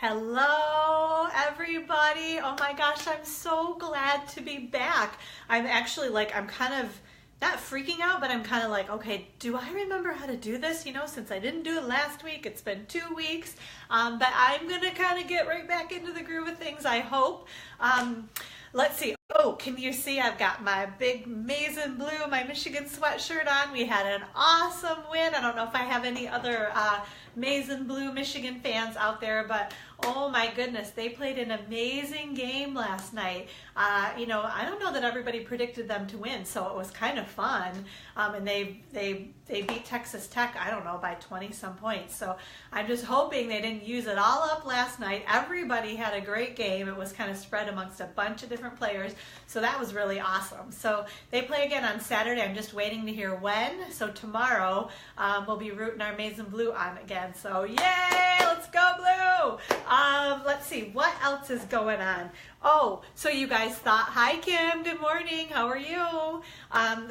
Hello, everybody. Oh my gosh, I'm so glad to be back. I'm actually I'm kind of not freaking out, but I'm kind of like, okay, do I remember how to do this? You know, since I didn't do it last week, it's been 2 weeks, but I'm going to kind of get right back into the groove of things, I hope. Let's see. Oh, can you see I've got my big maize and blue, my Michigan sweatshirt on. We had an awesome win. I don't know if I have any other maize and blue Michigan fans out there, but oh my goodness, they played an amazing game last night. You know, I don't know that everybody predicted them to win, so it was kind of fun. And they beat Texas Tech, I don't know, by 20 some points. So I'm just hoping they didn't use it all up last night. Everybody had a great game. It was kind of spread amongst a bunch of different players. So that was really awesome. So they play again on Saturday. I'm just waiting to hear when. So tomorrow we'll be rooting our maize and blue on again. So yay, let's go blue. Let's see, what else is going on? Oh, so you guys thought, hi Kim, good morning, how are you?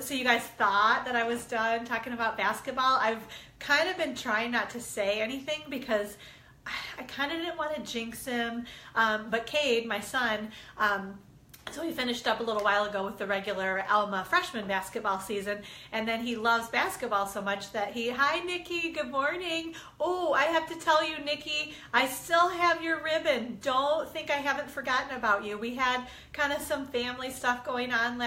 So you guys thought that I was done talking about basketball. I've kind of been trying not to say anything because I kind of didn't want to jinx him, but Cade, my son, so he finished up a little while ago with the regular Alma freshman basketball season, and then he loves basketball so much that hi Nikki, good morning. Oh, I have to tell you, Nikki, I still have your ribbon. Don't think I haven't forgotten about you. We had kind of some family stuff going on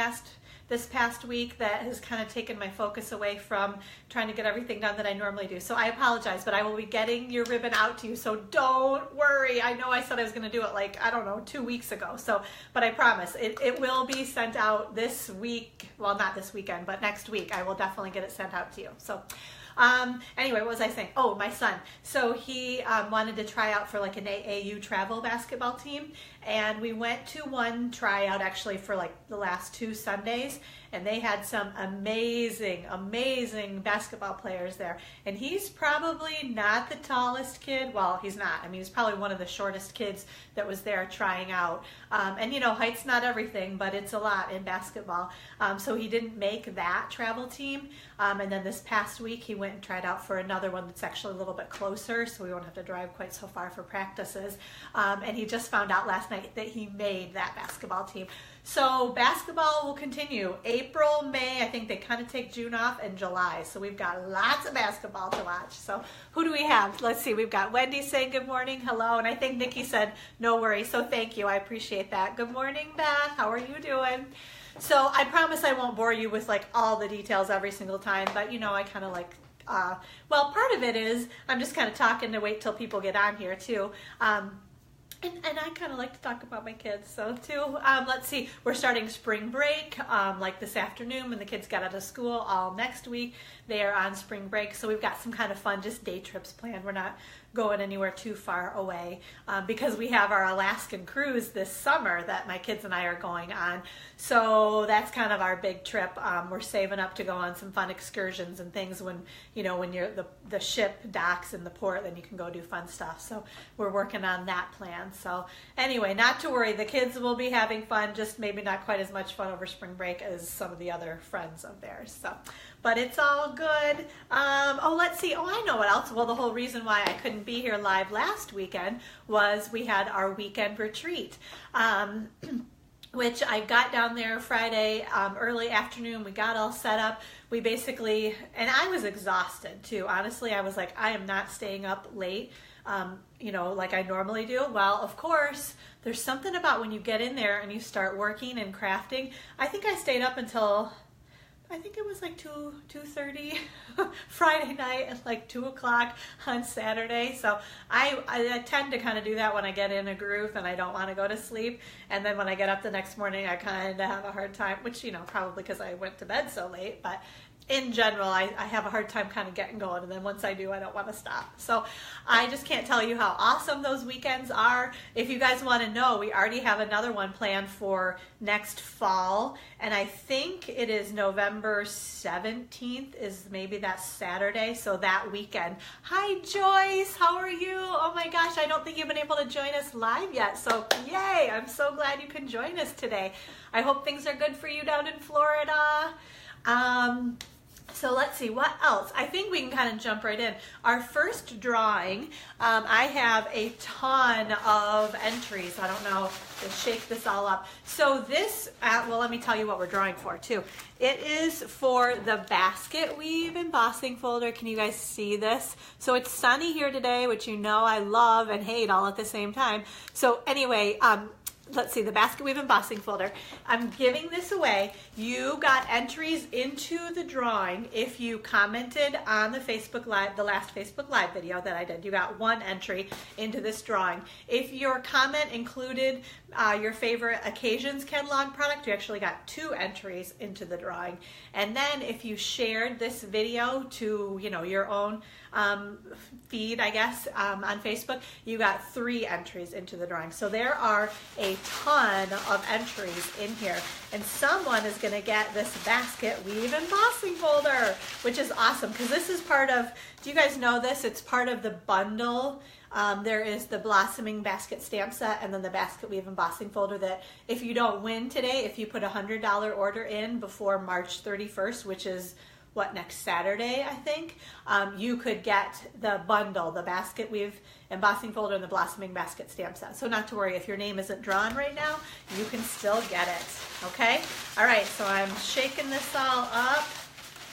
this past week that has kind of taken my focus away from trying to get everything done that I normally do. So I apologize, but I will be getting your ribbon out to you. So don't worry. I know I said I was going to do it I don't know, 2 weeks ago. So, but I promise it will be sent out this week. Well, not this weekend, but next week. I will definitely get it sent out to you. So anyway, what was I saying? Oh, my son. So he wanted to try out for an AAU travel basketball team. And we went to one tryout actually for the last 2 Sundays. And they had some amazing, amazing basketball players there. And he's probably not the tallest kid. Well, he's not. I mean, he's probably one of the shortest kids that was there trying out. And you know, height's not everything, but it's a lot in basketball. So he didn't make that travel team. And then this past week, he went and tried out for another one that's actually a little bit closer, so we won't have to drive quite so far for practices. And he just found out last night that he made that basketball team. So basketball will continue April, May. I think they kind of take June off, and July. So we've got lots of basketball to watch. So who do we have? Let's see. We've got Wendy saying good morning, hello, and I think Nikki said no worries. So thank you. I appreciate that. Good morning, Beth. How are you doing? So I promise I won't bore you with all the details every single time, but you know, I kind of well, part of it is I'm just kind of talking to wait till people get on here too. And I kind of like to talk about my kids, so too. Let's see, we're starting spring break this afternoon when the kids got out of school. All next week they are on spring break, so we've got some kind of fun just day trips planned. We're not going anywhere too far away because we have our Alaskan cruise this summer that my kids and I are going on. So that's kind of our big trip. We're saving up to go on some fun excursions and things when the ship docks in the port, then you can go do fun stuff. So we're working on that plan. So anyway, not to worry, the kids will be having fun, just maybe not quite as much fun over spring break as some of the other friends of theirs. So, but it's all good. Oh, let's see. Oh, I know what else. Well, the whole reason why I couldn't be here live last weekend was we had our weekend retreat. Which I got down there Friday early afternoon. We got all set up. We basically, and I was exhausted too. Honestly, I was I am not staying up late, like I normally do. Well, of course, there's something about when you get in there and you start working and crafting. I think I stayed up until, I think it was 2:30 Friday night and 2 o'clock on Saturday. So I tend to kind of do that when I get in a groove and I don't want to go to sleep. And then when I get up the next morning, I kind of have a hard time, which, probably because I went to bed so late. But in general, I have a hard time kind of getting going, and then once I do, I don't want to stop. So I just can't tell you how awesome those weekends are. If you guys want to know, we already have another one planned for next fall, and I think it is November 17th is maybe that Saturday, so that weekend. Hi Joyce, how are you? Oh my gosh, I don't think you've been able to join us live yet, so yay, I'm so glad you can join us today. I hope things are good for you down in Florida. So let's see, what else? I think we can kind of jump right in. Our first drawing, I have a ton of entries. I don't know, to shake this all up. So this, well, let me tell you what we're drawing for too. It is for the basket weave embossing folder. Can you guys see this? So it's sunny here today, which you know I love and hate all at the same time. So anyway, let's see, the basket weave embossing folder. I'm giving this away. You got entries into the drawing if you commented on the Facebook Live, the last Facebook Live video that I did. You got one entry into this drawing. If your comment included your favorite occasions catalog product, you actually got 2 entries into the drawing. And then if you shared this video to, you know, your own feed, I guess, on Facebook, you got 3 entries into the drawing. So there are a ton of entries in here, and someone is going to get this basket weave embossing folder, which is awesome because this is part of, do you guys know this? It's part of the bundle. There is the blossoming basket stamp set and then the basket weave embossing folder that if you don't win today, if you put a $100 order in before March 31st, which is what, next Saturday, I think, you could get the bundle, the basket weave embossing folder and the blossoming basket stamp set. So not to worry, if your name isn't drawn right now, you can still get it, okay? All right, so I'm shaking this all up.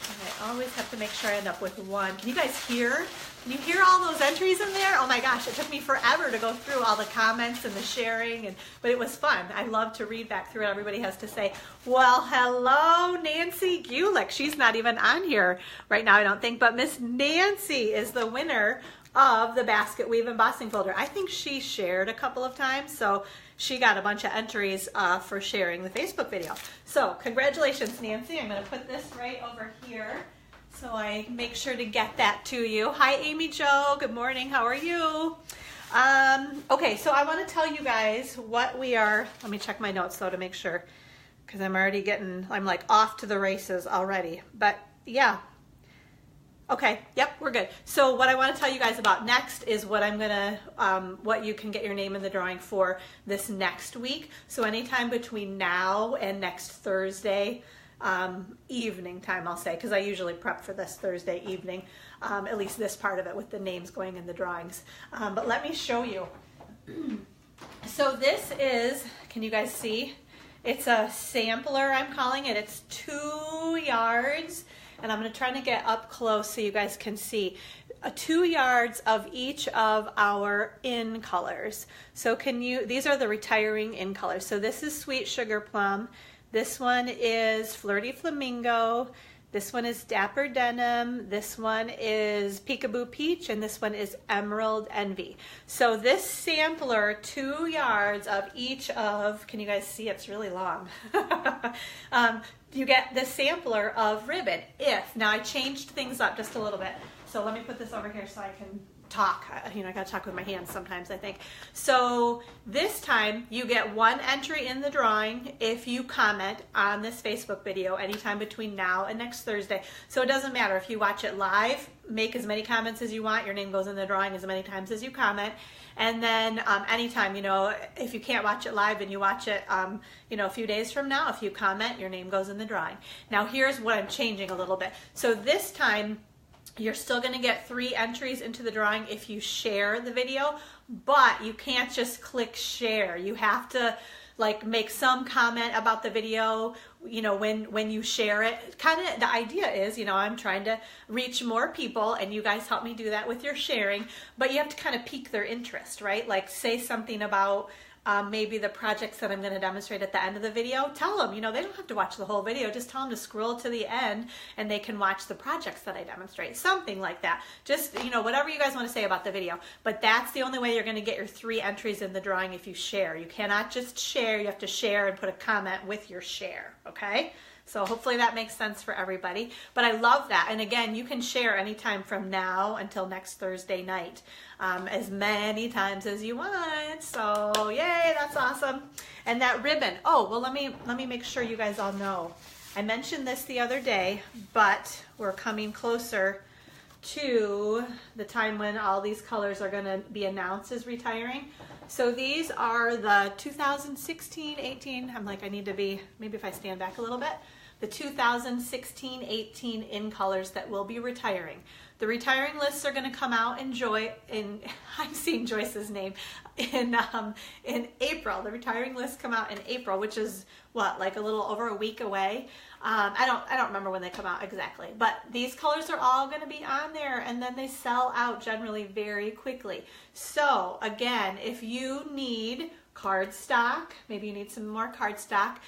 And I always have to make sure I end up with 1. Can you guys hear? Can you hear all those entries in there? Oh my gosh, it took me forever to go through all the comments and the sharing, but it was fun. I love to read back through what everybody has to say. Well, hello, Nancy Gulick. She's not even on here right now, I don't think, but Miss Nancy is the winner of the basket weave embossing folder. I think she shared a couple of times, so she got a bunch of entries for sharing the Facebook video. So congratulations, Nancy. I'm going to put this right over here so I make sure to get that to you. Hi, Amy Jo. Good morning. How are you? Okay, so I want to tell you guys what we are. Let me check my notes though to make sure, because I'm already getting, I'm like off to the races already. But yeah. Okay, yep, we're good. So what I want to tell you guys about next is what I'm gonna, what you can get your name in the drawing for this next week. So anytime between now and next Thursday evening time, I'll say, because I usually prep for this Thursday evening, at least this part of it with the names going in the drawings. But let me show you. So this is, can you guys see? It's a sampler, I'm calling it. It's 2 yards. And I'm going to try to get up close so you guys can see 2 yards of each of our in colors. So can you, these are the retiring in colors. So this is Sweet Sugar Plum. This one is Flirty Flamingo. This one is Dapper Denim. This one is Peekaboo Peach. And this one is Emerald Envy. So this sampler, 2 yards of each of, can you guys see? It's really long. You get the sampler of ribbon. Now I changed things up just a little bit. So let me put this over here so I can talk. You know, I gotta talk with my hands sometimes, I think. So this time you get 1 entry in the drawing if you comment on this Facebook video anytime between now and next Thursday. So it doesn't matter if you watch it live, make as many comments as you want. Your name goes in the drawing as many times as you comment. And then anytime, you know, if you can't watch it live and you watch it, you know, a few days from now, if you comment, your name goes in the drawing. Now here's what I'm changing a little bit. So this time, you're still going to get 3 entries into the drawing if you share the video, but you can't just click share. You have to like make some comment about the video, you know, when you share it. Kind of the idea is, you know, I'm trying to reach more people and you guys help me do that with your sharing, but you have to kind of pique their interest, right? Like say something about maybe the projects that I'm going to demonstrate at the end of the video. Tell them, you know, they don't have to watch the whole video. Just tell them to scroll to the end and they can watch the projects that I demonstrate. Something like that. Just, you know, whatever you guys want to say about the video. But that's the only way you're going to get your 3 entries in the drawing if you share. You cannot just share. You have to share and put a comment with your share. Okay? So hopefully that makes sense for everybody. But I love that. And again, you can share anytime from now until next Thursday night, as many times as you want. So yay, that's awesome. And that ribbon. Oh, well, let me make sure you guys all know. I mentioned this the other day, but we're coming closer to the time when all these colors are going to be announced as retiring. So these are the 2016, 18. I'm like, I need to be, maybe if I stand back a little bit. the 2016-18 in colors that will be retiring. The retiring lists are going to come out in I'm seeing Joyce's name, in April. The retiring lists come out in April, which is what, like a little over a week away. I don't remember when they come out exactly, but these colors are all going to be on there, and then they sell out generally very quickly. So again, if you need cardstock, maybe you need some more cardstock.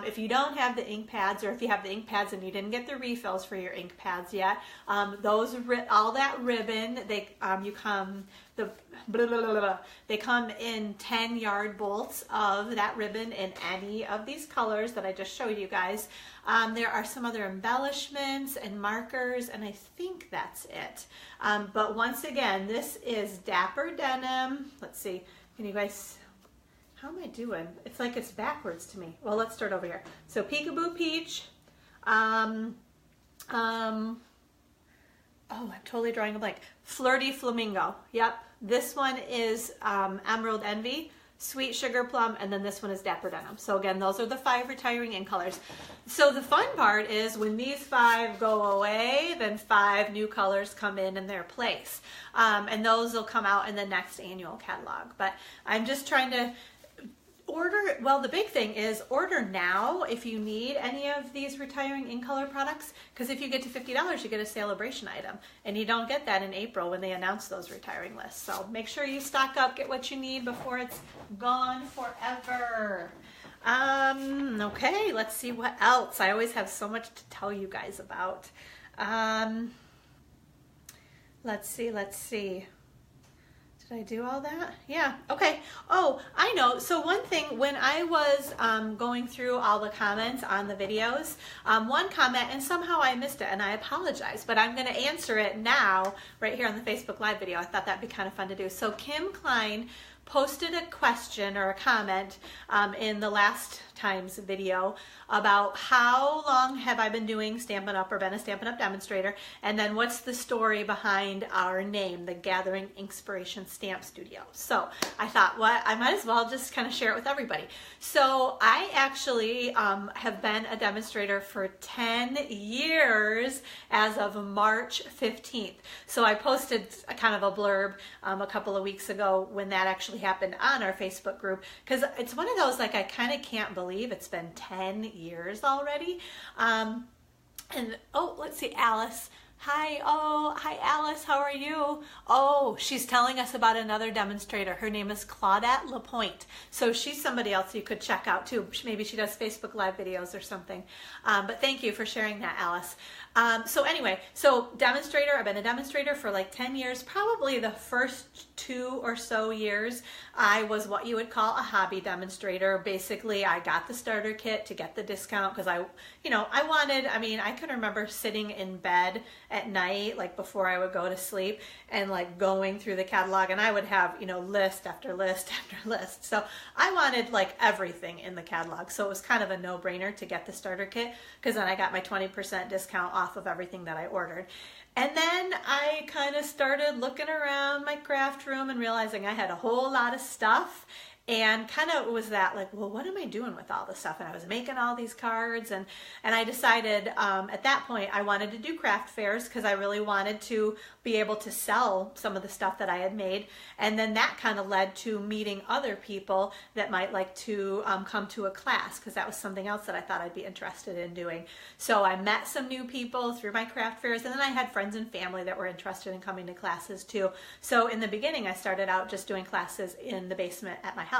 If you don't have the ink pads, or if you have the ink pads and you didn't get the refills for your ink pads yet, all that ribbon, they come in 10-yard bolts of that ribbon in any of these colors that I just showed you guys. There are some other embellishments and markers, and I think that's it. But once again, this is Dapper Denim. Let's see, can you guys, how am I doing? It's like it's backwards to me. Well, let's start over here. So Peekaboo Peach. Oh, I'm totally drawing a blank. Flirty Flamingo. Yep. This one is Emerald Envy, Sweet Sugar Plum, and then this one is Dapper Denim. So again, those are the 5 retiring in colors. So the fun part is when these 5 go away, then 5 new colors come in their place. And those will come out in the next annual catalog. But I'm just trying to order, well, the big thing is order now if you need any of these retiring in color products, because if you get to $50, you get a Sale-a-Bration item, and you don't get that in April when they announce those retiring lists. So make sure you stock up, get what you need before it's gone forever. Okay, let's see what else. I always have so much to tell you guys about. Let's see. Did I do all that? Yeah, okay. Oh, I know. So one thing, when I was going through all the comments on the videos, one comment, and somehow I missed it, and I apologize, but I'm going to answer it now right here on the Facebook Live video. I thought that'd be kind of fun to do. So Kim Klein posted a question or a comment in the last time's video about how long have I been doing Stampin' Up! Or been a Stampin' Up! Demonstrator, and then what's the story behind our name, the Gathering Inkspiration Stamp Studio. So I thought, what, I might as well just kind of share it with everybody. So I actually have been a demonstrator for 10 years as of March 15th. So I posted a kind of a blurb a couple of weeks ago when that actually happened on our Facebook group, because it's one of those, like, I kind of can't believe it's been 10 years already. And oh, let's see, Alice. Hi, oh, hi Alice, how are you? Oh, she's telling us about another demonstrator. Her name is Claudette Lapointe. So she's somebody else you could check out too. Maybe she does Facebook Live videos or something. But thank you for sharing that, Alice. So anyway, so demonstrator, I've been a demonstrator for like 10 years. Probably the first 2 or so years, I was what you would call a hobby demonstrator. Basically, I got the starter kit to get the discount because I wanted, I can remember sitting in bed at night, like before I would go to sleep, and like going through the catalog, and I would have, list after list after list. So I wanted like everything in the catalog. So it was kind of a no-brainer to get the starter kit, because then I got my 20% discount off of everything that I ordered. And then I kind of started looking around my craft room and realizing I had a whole lot of stuff. And kind of was that like, well, what am I doing with all this stuff? And I was making all these cards, and I decided at that point I wanted to do craft fairs because I really wanted to be able to sell some of the stuff that I had made. And then that kind of led to meeting other people that might like to come to a class, because that was something else that I thought I'd be interested in doing. So I met some new people through my craft fairs, and then I had friends and family that were interested in coming to classes too. So in the beginning I started out just doing classes in the basement at my house.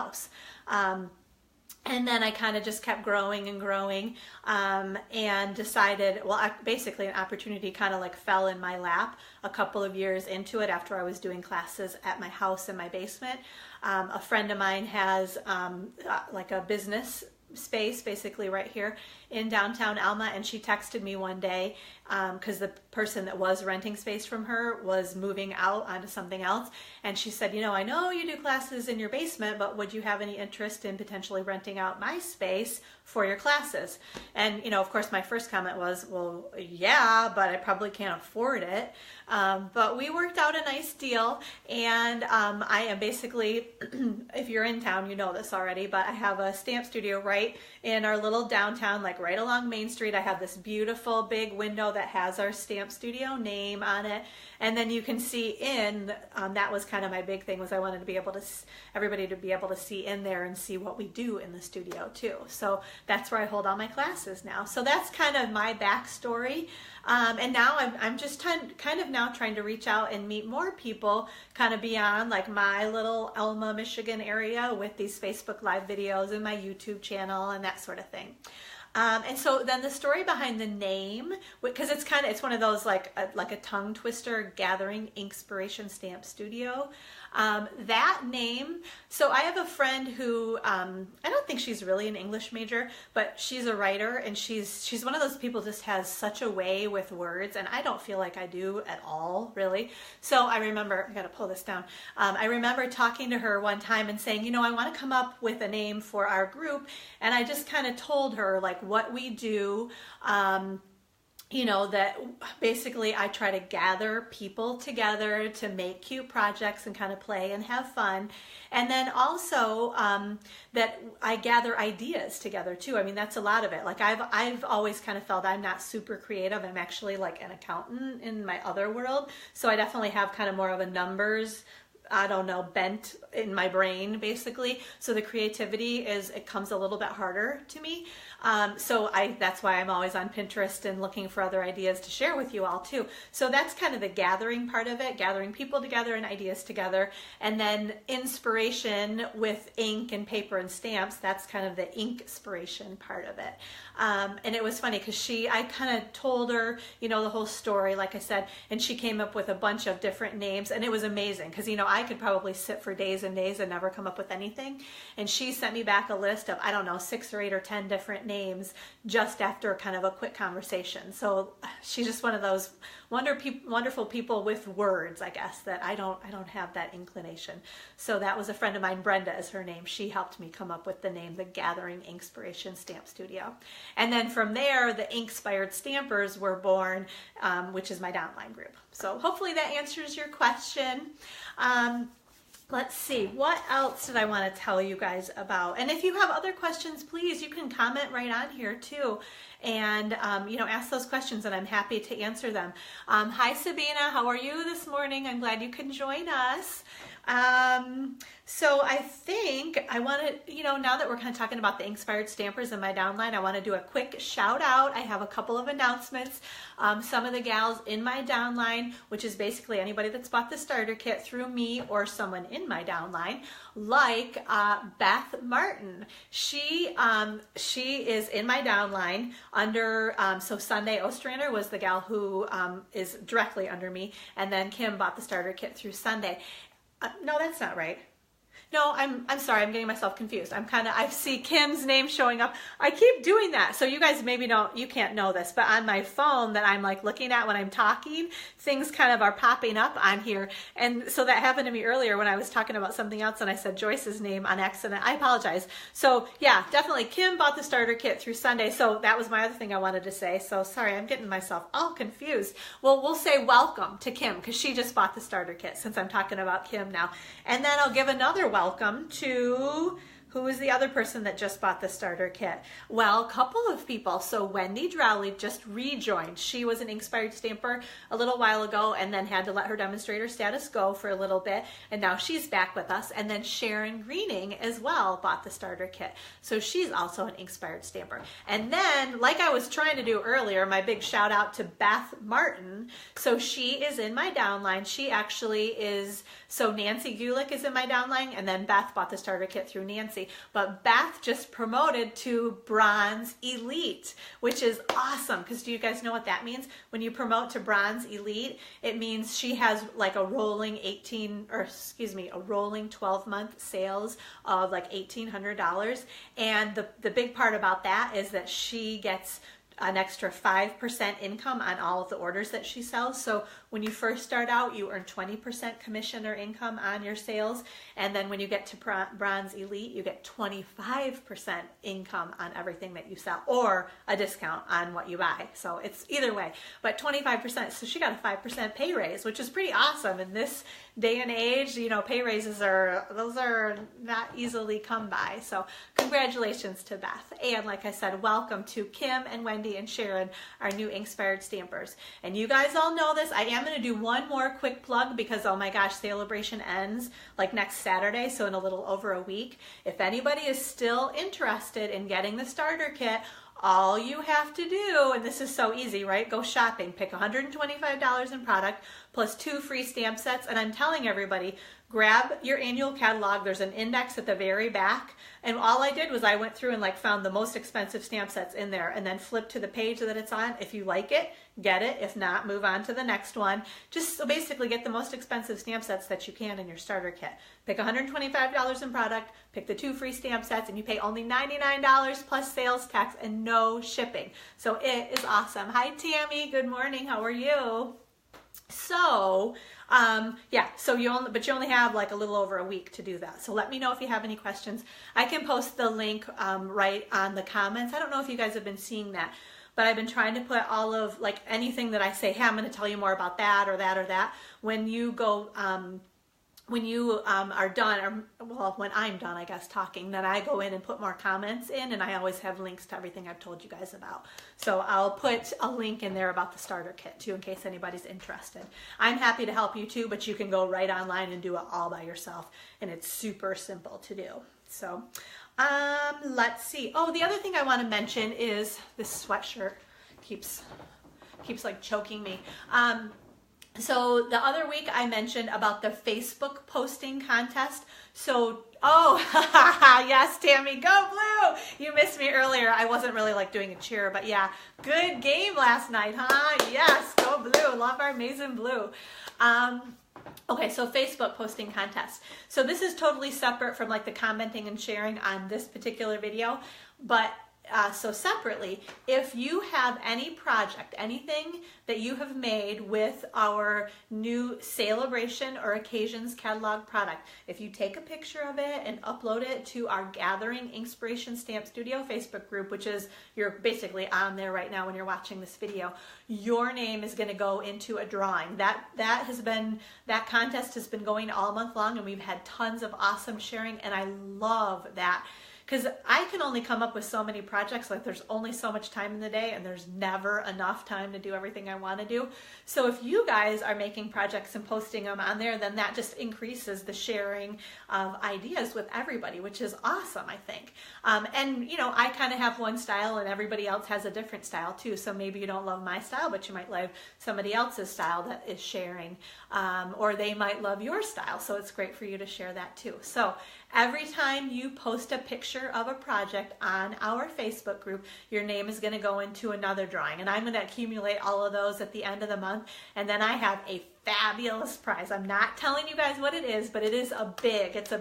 And then I kind of just kept growing and growing, and decided, well, basically an opportunity kind of like fell in my lap a couple of years into it after I was doing classes at my house in my basement. A friend of mine has like a business space basically right here in downtown Alma, and she texted me one day because the person that was renting space from her was moving out onto something else, and she said, I know you do classes in your basement, but would you have any interest in potentially renting out my space for your classes? And of course my first comment was, well, yeah, but I probably can't afford it. But we worked out a nice deal, and I am basically, if you're in town, you know this already, but I have a stamp studio right right in our little downtown, like right along Main Street. I have this beautiful big window that has our stamp studio name on it. And then you can see in, that was kind of my big thing, was I wanted to be able to, everybody to be able to see in there and see what we do in the studio too. So that's where I hold all my classes now. So that's kind of my backstory. And now I'm just kind of now trying to reach out and meet more people kind of beyond like my little Elma, Michigan area with these Facebook Live videos and my YouTube channel and that sort of thing. And so then the story behind the name, because it's one of those like a tongue twister, Gathering Inkspiration Stamp Studio. That name, so I have a friend who, I don't think she's really an English major, but she's a writer, and she's one of those people just has such a way with words, and I don't feel like I do at all, really. So I remember, I gotta pull this down. I remember talking to her one time and saying, you know, I want to come up with a name for our group, and I just kind of told her like what we do, you know, that basically I try to gather people together to make cute projects and kind of play and have fun. And then also that I gather ideas together too. I mean, that's a lot of it. Like I've always kind of felt I'm not super creative. I'm actually like an accountant in my other world. So I definitely have kind of more of a numbers, I don't know, bent in my brain basically. So the creativity it comes a little bit harder to me. So that's why I'm always on Pinterest and looking for other ideas to share with you all too. So that's kind of the gathering part of it, gathering people together and ideas together. And then inspiration with ink and paper and stamps, that's kind of the Inkspiration part of it. And it was funny because I kind of told her, you know, the whole story, like I said, and she came up with a bunch of different names, and it was amazing because, you know, I could probably sit for days and days and never come up with anything. And she sent me back a list of, I don't know, 6 or 8 or 10 different names just after kind of a quick conversation. So she's just one of those wonderful people with words, I guess, that I don't have that inclination. So that was a friend of mine, Brenda is her name. She helped me come up with the name, the Gathering Inkspiration Stamp Studio. And then from there, the Inkspired Stampers were born, which is my downline group. So hopefully that answers your question. Let's see, what else did I want to tell you guys about? And if you have other questions, please, you can comment right on here too. And, you know, ask those questions and I'm happy to answer them. Hi, Sabina, how are you this morning? I'm glad you can join us. So I think I want to, you know, now that we're kind of talking about the Inkspired Stampers in my downline, I want to do a quick shout out. I have a couple of announcements. Some of the gals in my downline, which is basically anybody that's bought the starter kit through me or someone in my downline, like Beth Martin. She is in my downline under, so Sunday Ostrander was the gal who is directly under me, and then Kim bought the starter kit through Sunday. No, that's not right. No, I'm sorry, I'm getting myself confused. I see Kim's name showing up. I keep doing that. So you guys maybe you can't know this, but on my phone that I'm like looking at when I'm talking, things kind of are popping up on here. And so that happened to me earlier when I was talking about something else and I said Joyce's name on accident. I apologize. So yeah, definitely Kim bought the starter kit through Sunday. So that was my other thing I wanted to say. So sorry, I'm getting myself all confused. Well, we'll say welcome to Kim because she just bought the starter kit since I'm talking about Kim now. And then I'll give another welcome to, who is the other person that just bought the starter kit? Well, a couple of people. So Wendy Drowley just rejoined. She was an Inkspired Stamper a little while ago and then had to let her demonstrator status go for a little bit. And now she's back with us. And then Sharon Greening as well bought the starter kit. So she's also an Inkspired Stamper. And then, like I was trying to do earlier, my big shout out to Beth Martin. So she is in my downline. She actually is, so Nancy Gulick is in my downline, and then Beth bought the starter kit through Nancy. But Beth just promoted to Bronze Elite, which is awesome because do you guys know what that means? When you promote to Bronze Elite, it means she has like a rolling 12-month sales of like $1,800. And the big part about that is that she gets an extra 5% income on all of the orders that she sells. So when you first start out, you earn 20% commission or income on your sales. And then when you get to Bronze Elite, you get 25% income on everything that you sell, or a discount on what you buy. So it's either way, but 25%. So she got a 5% pay raise, which is pretty awesome. In this day and age, you know, pay raises those are not easily come by. So congratulations to Beth. And like I said, welcome to Kim and Wendy and Sharon, our new Inkspired stampers. And you guys all know this. I am going to do one more quick plug because, oh my gosh, Sale-a-Bration ends like next Saturday, so in a little over a week. If anybody is still interested in getting the starter kit, all you have to do, and this is so easy, right? Go shopping, pick $125 in product plus 2 free stamp sets. And I'm telling everybody, grab your annual catalog. There's an index at the very back. And all I did was I went through and like found the most expensive stamp sets in there and then flip to the page that it's on. If you like it, get it. If not, move on to the next one. Just so basically get the most expensive stamp sets that you can in your starter kit. Pick $125 in product, pick the 2 free stamp sets, and you pay only $99 plus sales tax and no shipping. So it is awesome. Hi, Tammy. Good morning. How are you? So, yeah, so you only have like a little over a week to do that. So let me know if you have any questions. I can post the link right on the comments. I don't know if you guys have been seeing that, but I've been trying to put all of like anything that I say, hey, I'm going to tell you more about that or that or that. When you go, when you are done, or well, when I'm done, I guess, talking, then I go in and put more comments in, and I always have links to everything I've told you guys about. So I'll put a link in there about the starter kit too, in case anybody's interested. I'm happy to help you too, but you can go right online and do it all by yourself, and it's super simple to do. So let's see. Oh, the other thing I want to mention is this sweatshirt keeps like choking me. So the other week I mentioned about the Facebook posting contest. So, oh, yes, Tammy, go Blue. You missed me earlier. I wasn't really like doing a cheer, but yeah, good game last night, huh? Yes, go Blue. Love our amazing Blue. Okay, so Facebook posting contest. So this is totally separate from like the commenting and sharing on this particular video, but so separately, if you have any project, anything that you have made with our new Sale-a-Bration or Occasions catalog product, if you take a picture of it and upload it to our Gathering Inkspiration Stamp Studio Facebook group, which is, you're basically on there right now when you're watching this video, your name is going to go into a drawing. That contest has been going all month long, and we've had tons of awesome sharing, and I love that. Because I can only come up with so many projects, like there's only so much time in the day and there's never enough time to do everything I want to do. So if you guys are making projects and posting them on there, then that just increases the sharing of ideas with everybody, which is awesome, I think. And you know, I kind of have one style and everybody else has a different style too. So maybe you don't love my style, but you might love somebody else's style that is sharing, or they might love your style. So it's great for you to share that too. So every time you post a picture of a project on our Facebook group, your name is going to go into another drawing, and I'm going to accumulate all of those at the end of the month, and then I have a fabulous prize. I'm not telling you guys what it is, but it's a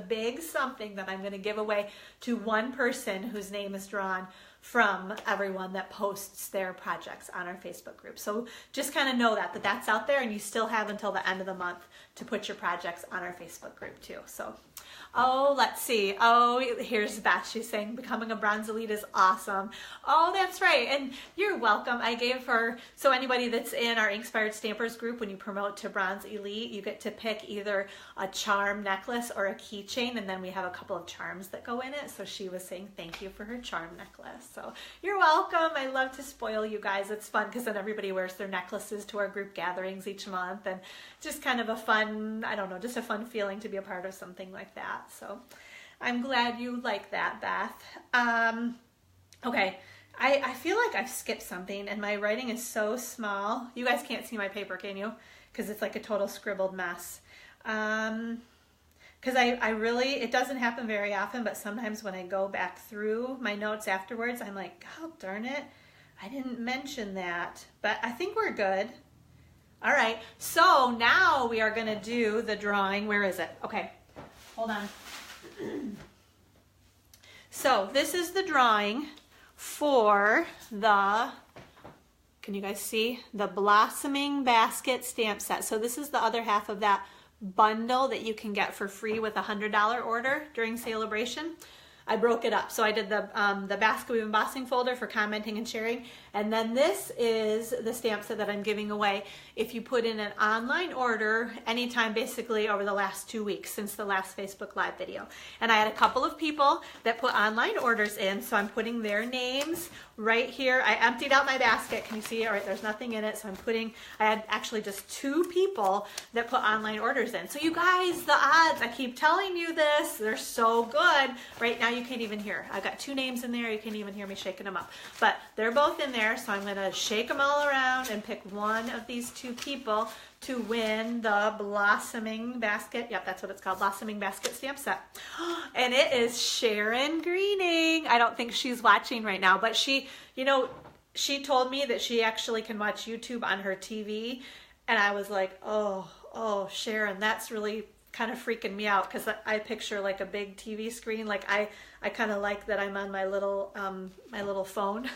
big something that I'm going to give away to one person whose name is drawn from everyone that posts their projects on our Facebook group. So just kind of know that that's out there, and you still have until the end of the month to put your projects on our Facebook group too. So, oh, let's see. Oh, here's Beth. She's saying becoming a Bronze Elite is awesome. Oh, that's right. And you're welcome. I gave her, so anybody that's in our Inkspired Stampers group, when you promote to Bronze Elite, you get to pick either a charm necklace or a keychain, and then we have a couple of charms that go in it. So she was saying thank you for her charm necklace. So you're welcome. I love to spoil you guys. It's fun because then everybody wears their necklaces to our group gatherings each month, and just kind of a fun, I don't know, just a fun feeling to be a part of something like that. So I'm glad you like that, Beth. Okay, I feel like I've skipped something and my writing is so small. You guys can't see my paper, can you? Because it's like a total scribbled mess. Because I really, it doesn't happen very often, but sometimes when I go back through my notes afterwards, I'm like, oh, darn it, I didn't mention that. But I think we're good. All right, so now we are going to do the drawing. Where is it? Okay, hold on. So this is the drawing for the Can you guys see? The Blossoming Basket stamp set. So this is the other half of that bundle that you can get for free with a $100 order during Sale-a-Bration. I broke it up. So I did the basket weave embossing folder for commenting and sharing. And then this is the stamp set that I'm giving away if you put in an online order anytime basically over the last 2 weeks since the last Facebook Live video. And I had a couple of people that put online orders in, so I'm putting their names right here. I emptied out my basket. Can you see it? All right, there's nothing in it. So I had actually just 2 people that put online orders in. So you guys, the odds, I keep telling you this, they're so good. Right now you can't even hear. I've got 2 names in there. You can't even hear me shaking them up. But they're both in there, so I'm going to shake them all around and pick one of these 2 people to win the Blossoming Basket. Yep, that's what it's called, Blossoming Basket stamp set. And it is Sharon Greening. I don't think she's watching right now, but she, you know, she told me that she actually can watch YouTube on her TV. And I was like, oh, Sharon, that's really kind of freaking me out, because I picture like a big TV screen. Like I kind of like that I'm on my little phone.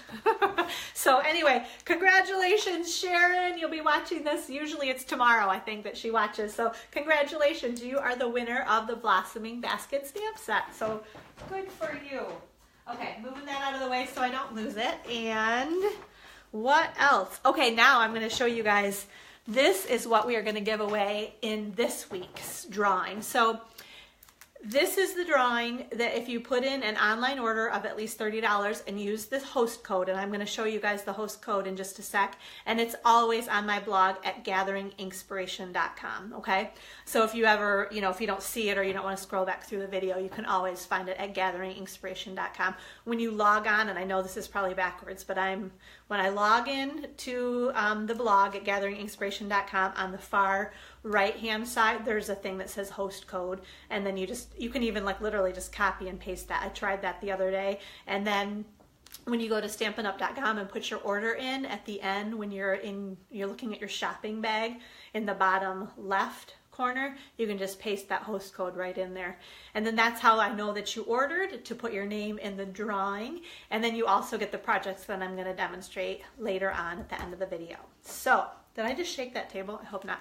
So anyway, congratulations, Sharon. You'll be watching this. Usually it's tomorrow, I think, that she watches. So congratulations. You are the winner of the Blossoming Basket stamp set. So good for you. Okay, moving that out of the way so I don't lose it. And what else? Okay, now I'm going to show you guys. This is what we are going to give away in this week's drawing. So this is the drawing that if you put in an online order of at least $30 and use this host code, and I'm going to show you guys the host code in just a sec, and it's always on my blog at gatheringinkspiration.com, okay? So if you ever, you know, if you don't see it or you don't want to scroll back through the video, you can always find it at gatheringinkspiration.com. When you log on, and I know this is probably backwards, but when I log in to the blog at gatheringinkspiration.com, on the far right hand side there's a thing that says host code, and then you can even like literally just copy and paste that. I tried that the other day. And then when you go to stampinup.com and put your order in at the end, when you're looking at your shopping bag in the bottom left corner, you can just paste that host code right in there. And then that's how I know that you ordered, to put your name in the drawing. And then you also get the projects that I'm going to demonstrate later on at the end of the video. So did I just shake that table? I hope not.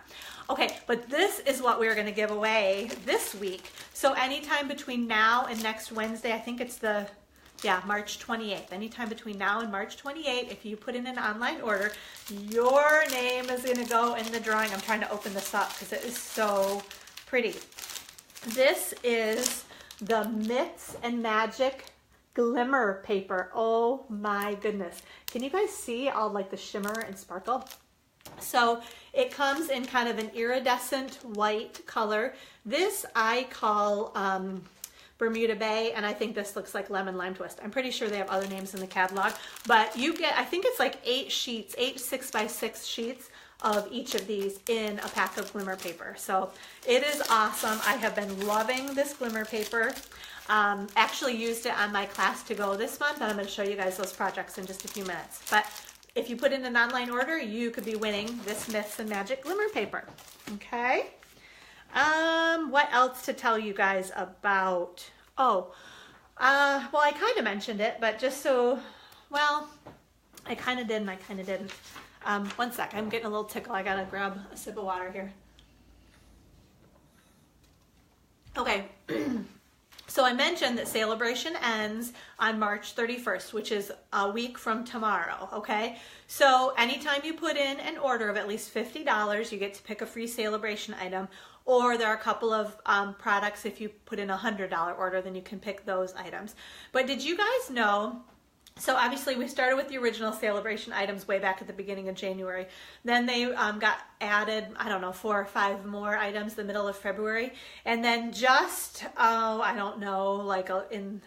Okay, but this is what we're going to give away this week. So anytime between now and next Wednesday, I think it's March 28th. Anytime between now and March 28th, if you put in an online order, your name is going to go in the drawing. I'm trying to open this up because it is so pretty. This is the Myths Magic Glimmer Paper. Oh my goodness. Can you guys see all like the shimmer and sparkle? So it comes in kind of an iridescent white color. This I call Bermuda Bay, and I think this looks like Lemon Lime Twist. I'm pretty sure they have other names in the catalog, but you get, I think it's like 8 sheets, 8 6x6 sheets of each of these in a pack of glimmer paper. So it is awesome. I have been loving this glimmer paper. Actually used it on my class to go this month, and I'm going to show you guys those projects in just a few minutes. But if you put in an online order, you could be winning this Myths and Magic Glimmer Paper. Okay. What else to tell you guys about? Well, I kind of mentioned it, but just so, well, I kind of did and I kind of didn't. One sec, I'm getting a little tickle. I gotta grab a sip of water here. Okay. So I mentioned that Sale-a-Bration ends on March 31st, which is a week from tomorrow, okay? So anytime you put in an order of at least $50, you get to pick a free Sale-a-Bration item, or there are a couple of products, if you put in a $100 order, then you can pick those items. But did you guys know, so obviously we started with the original Sale-a-Bration items way back at the beginning of January. Then they got added, I don't know, 4 or 5 more items the middle of February. And then just, I don't know, like I'm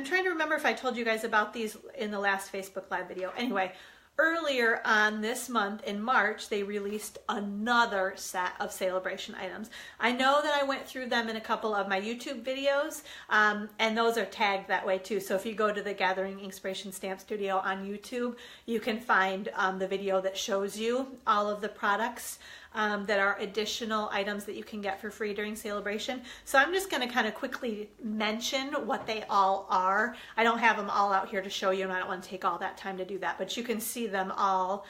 trying to remember if I told you guys about these in the last Facebook Live video. Anyway, earlier on this month in March, they released another set of Sale-a-Bration items. I know that I went through them in a couple of my YouTube videos, and those are tagged that way too. So if you go to the Gathering Inkspiration Stamp Studio on YouTube, you can find the video that shows you all of the products that are additional items that you can get for free during Sale-a-Bration. So I'm just going to kind of quickly mention what they all are. I don't have them all out here to show you, and I don't want to take all that time to do that, but you can see them all.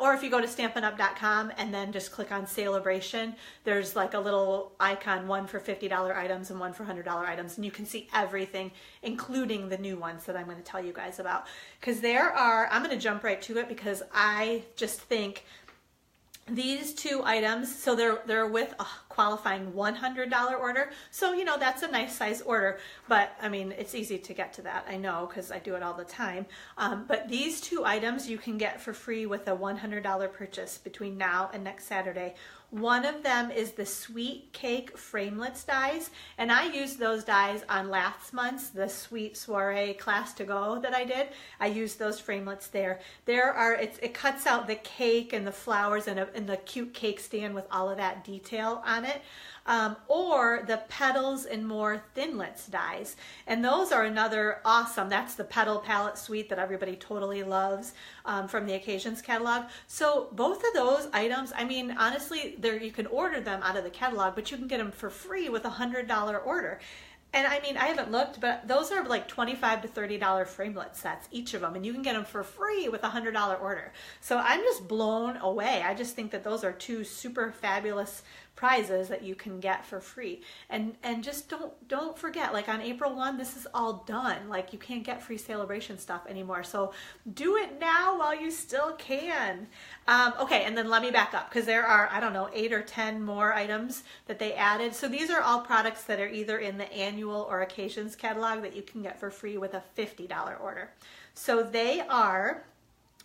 Or if you go to stampinup.com and then just click on Sale-a-Bration, there's like a little icon, one for $50 items and one for $100 items, and you can see everything, including the new ones that I'm going to tell you guys about. Because I'm going to jump right to it because I just think these two items, so they're with a qualifying $100 order. So, you know, that's a nice size order, but I mean, it's easy to get to that. I know, because I do it all the time. But these two items you can get for free with a $100 purchase between now and next Saturday. One of them is the Sweet Cake Framelits dies, and I used those dies on last month's, the Sweet Soiree class to go that I did. I used those framelits there. It cuts out the cake and the flowers and the cute cake stand with all of that detail on it. Or the Petals and More Thinlits dies. And those are another awesome, that's the Petal Palette Suite that everybody totally loves from the Occasions catalog. So both of those items, I mean, honestly, you can order them out of the catalog, but you can get them for free with a $100 order. And I mean, I haven't looked, but those are like $25 to $30 framelit sets, each of them, and you can get them for free with a $100 order. So I'm just blown away. I just think that those are two super fabulous prizes that you can get for free. And just don't forget, like on April 1, this is all done. Like you can't get free Sale-a-Bration stuff anymore. So do it now while you still can. Okay, and then let me back up because there are, I don't know, 8 or 10 more items that they added. So these are all products that are either in the annual or occasions catalog that you can get for free with a $50 order. So they are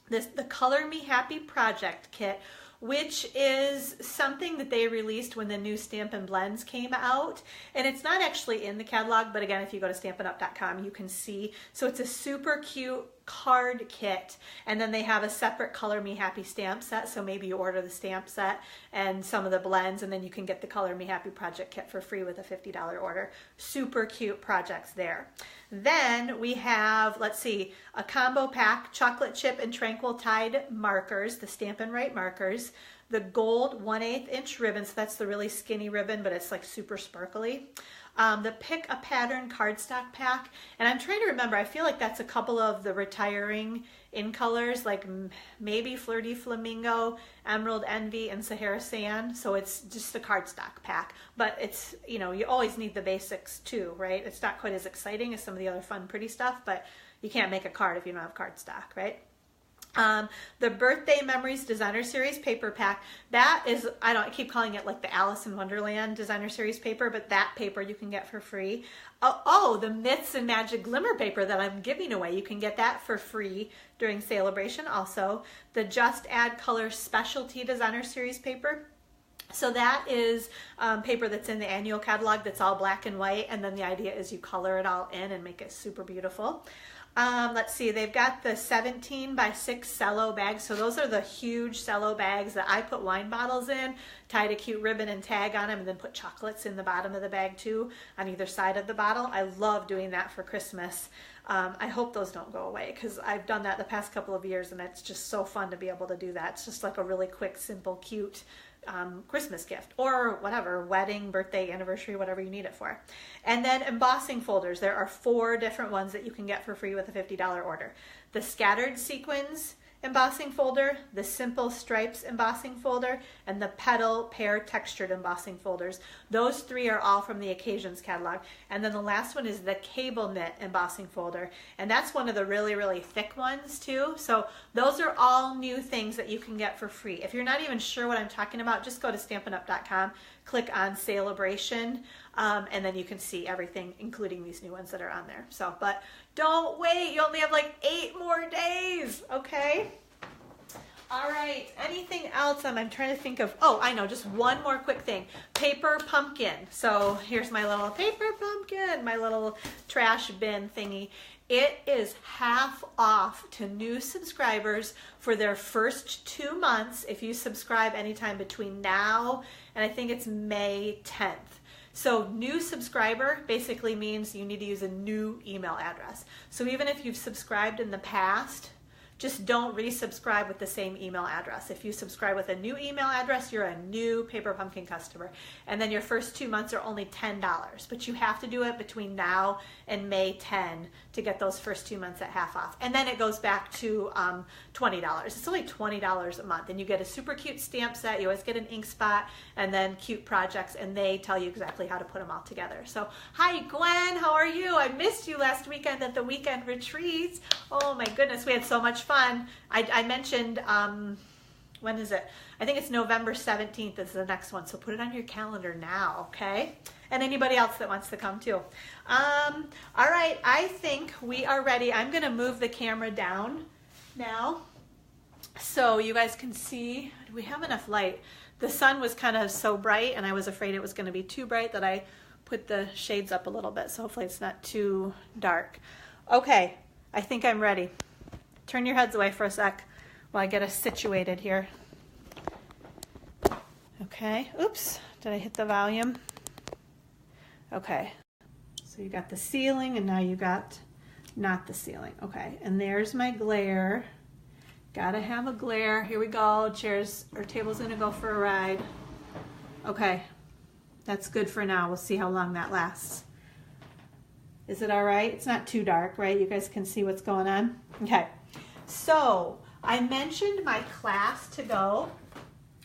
the Color Me Happy Project Kit, which is something that they released when the new Stampin' Blends came out. And it's not actually in the catalog, but again, if you go to stampinup.com, you can see. So it's a super cute card kit, and then they have a separate Color Me Happy stamp set, so maybe you order the stamp set and some of the blends, and then you can get the Color Me Happy project kit for free with a $50 order. Super cute projects there. Then we have, let's see, a combo pack, Chocolate Chip and Tranquil Tide markers, the Stampin' Right markers, the gold 1/8 inch ribbon, so that's the really skinny ribbon, but it's like super sparkly. The Pick a Pattern cardstock pack, and I'm trying to remember, I feel like that's a couple of the retiring in colors, like maybe Flirty Flamingo, Emerald Envy, and Sahara Sand, so it's just a cardstock pack, but it's, you know, you always need the basics too, right? It's not quite as exciting as some of the other fun, pretty stuff, but you can't make a card if you don't have cardstock, right? The Birthday Memories Designer Series paper pack, that is, I keep calling it like the Alice in Wonderland Designer Series paper, but that paper you can get for free. The Myths and Magic Glimmer Paper that I'm giving away, you can get that for free during Sale-a-Bration also. The Just Add Color Specialty Designer Series paper. So that is paper that's in the annual catalog that's all black and white, and then the idea is you color it all in and make it super beautiful. Let's see, they've got the 17 by 6 cello bags. So those are the huge cello bags that I put wine bottles in, tied a cute ribbon and tag on them, and then put chocolates in the bottom of the bag too, on either side of the bottle. I love doing that for Christmas. I hope those don't go away because I've done that the past couple of years, and it's just so fun to be able to do that. It's just like a really quick, simple, cute Christmas gift, or whatever, wedding, birthday, anniversary, whatever you need it for. And then embossing folders. There are 4 different ones that you can get for free with a $50 order. The Scattered Sequins embossing folder, the Simple Stripes embossing folder, and the Petal Pear Textured embossing folders. Those 3 are all from the Occasions catalog. And then the last one is the Cable Knit embossing folder, and that's one of the really, really thick ones too. So those are all new things that you can get for free. If you're not even sure what I'm talking about, just go to stampinup.com, click on Sale-a-Bration, and then you can see everything, including these new ones that are on there. So, but don't wait, you only have like 8 more days, okay? All right, anything else? I'm trying to think of, I know, just one more quick thing. Paper pumpkin. So here's my little paper pumpkin, my little trash bin thingy. It is half off to new subscribers for their first 2 months if you subscribe anytime between now and I think it's May 10th. So new subscriber basically means you need to use a new email address. So even if you've subscribed in the past, Just don't resubscribe with the same email address. If you subscribe with a new email address, you're a new Paper Pumpkin customer. And then your first 2 months are only $10. But you have to do it between now and May 10 to get those first 2 months at half off. And then it goes back to $20. It's only $20 a month. And you get a super cute stamp set. You always get an ink spot and then cute projects. And they tell you exactly how to put them all together. So, hi Gwen, how are you? I missed you last weekend at the weekend retreats. Oh my goodness, we had so much fun. I mentioned, when is it? I think it's November 17th is the next one. So put it on your calendar now, okay? And anybody else that wants to come too. All right, I think we are ready. I'm gonna move the camera down now so you guys can see. Do we have enough light? The sun was kind of so bright and I was afraid it was gonna be too bright that I put the shades up a little bit. So hopefully it's not too dark. Okay, I think I'm ready. Turn your heads away for a sec while I get us situated here. Okay, oops, did I hit the volume? Okay, so you got the ceiling and now you got not the ceiling. Okay, and there's my glare. Gotta have a glare. Here we go, chairs or table's gonna go for a ride. Okay, that's good for now. We'll see how long that lasts. Is it all right? It's not too dark, right? You guys can see what's going on? Okay. So I mentioned my class to go,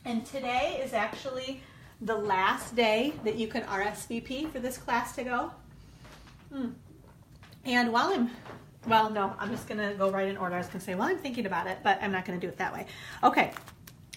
and today is actually the last day that you can RSVP for this class to go. And while I'm just gonna go right in order. I was gonna say, well, I'm thinking about it, but I'm not gonna do it that way. Okay,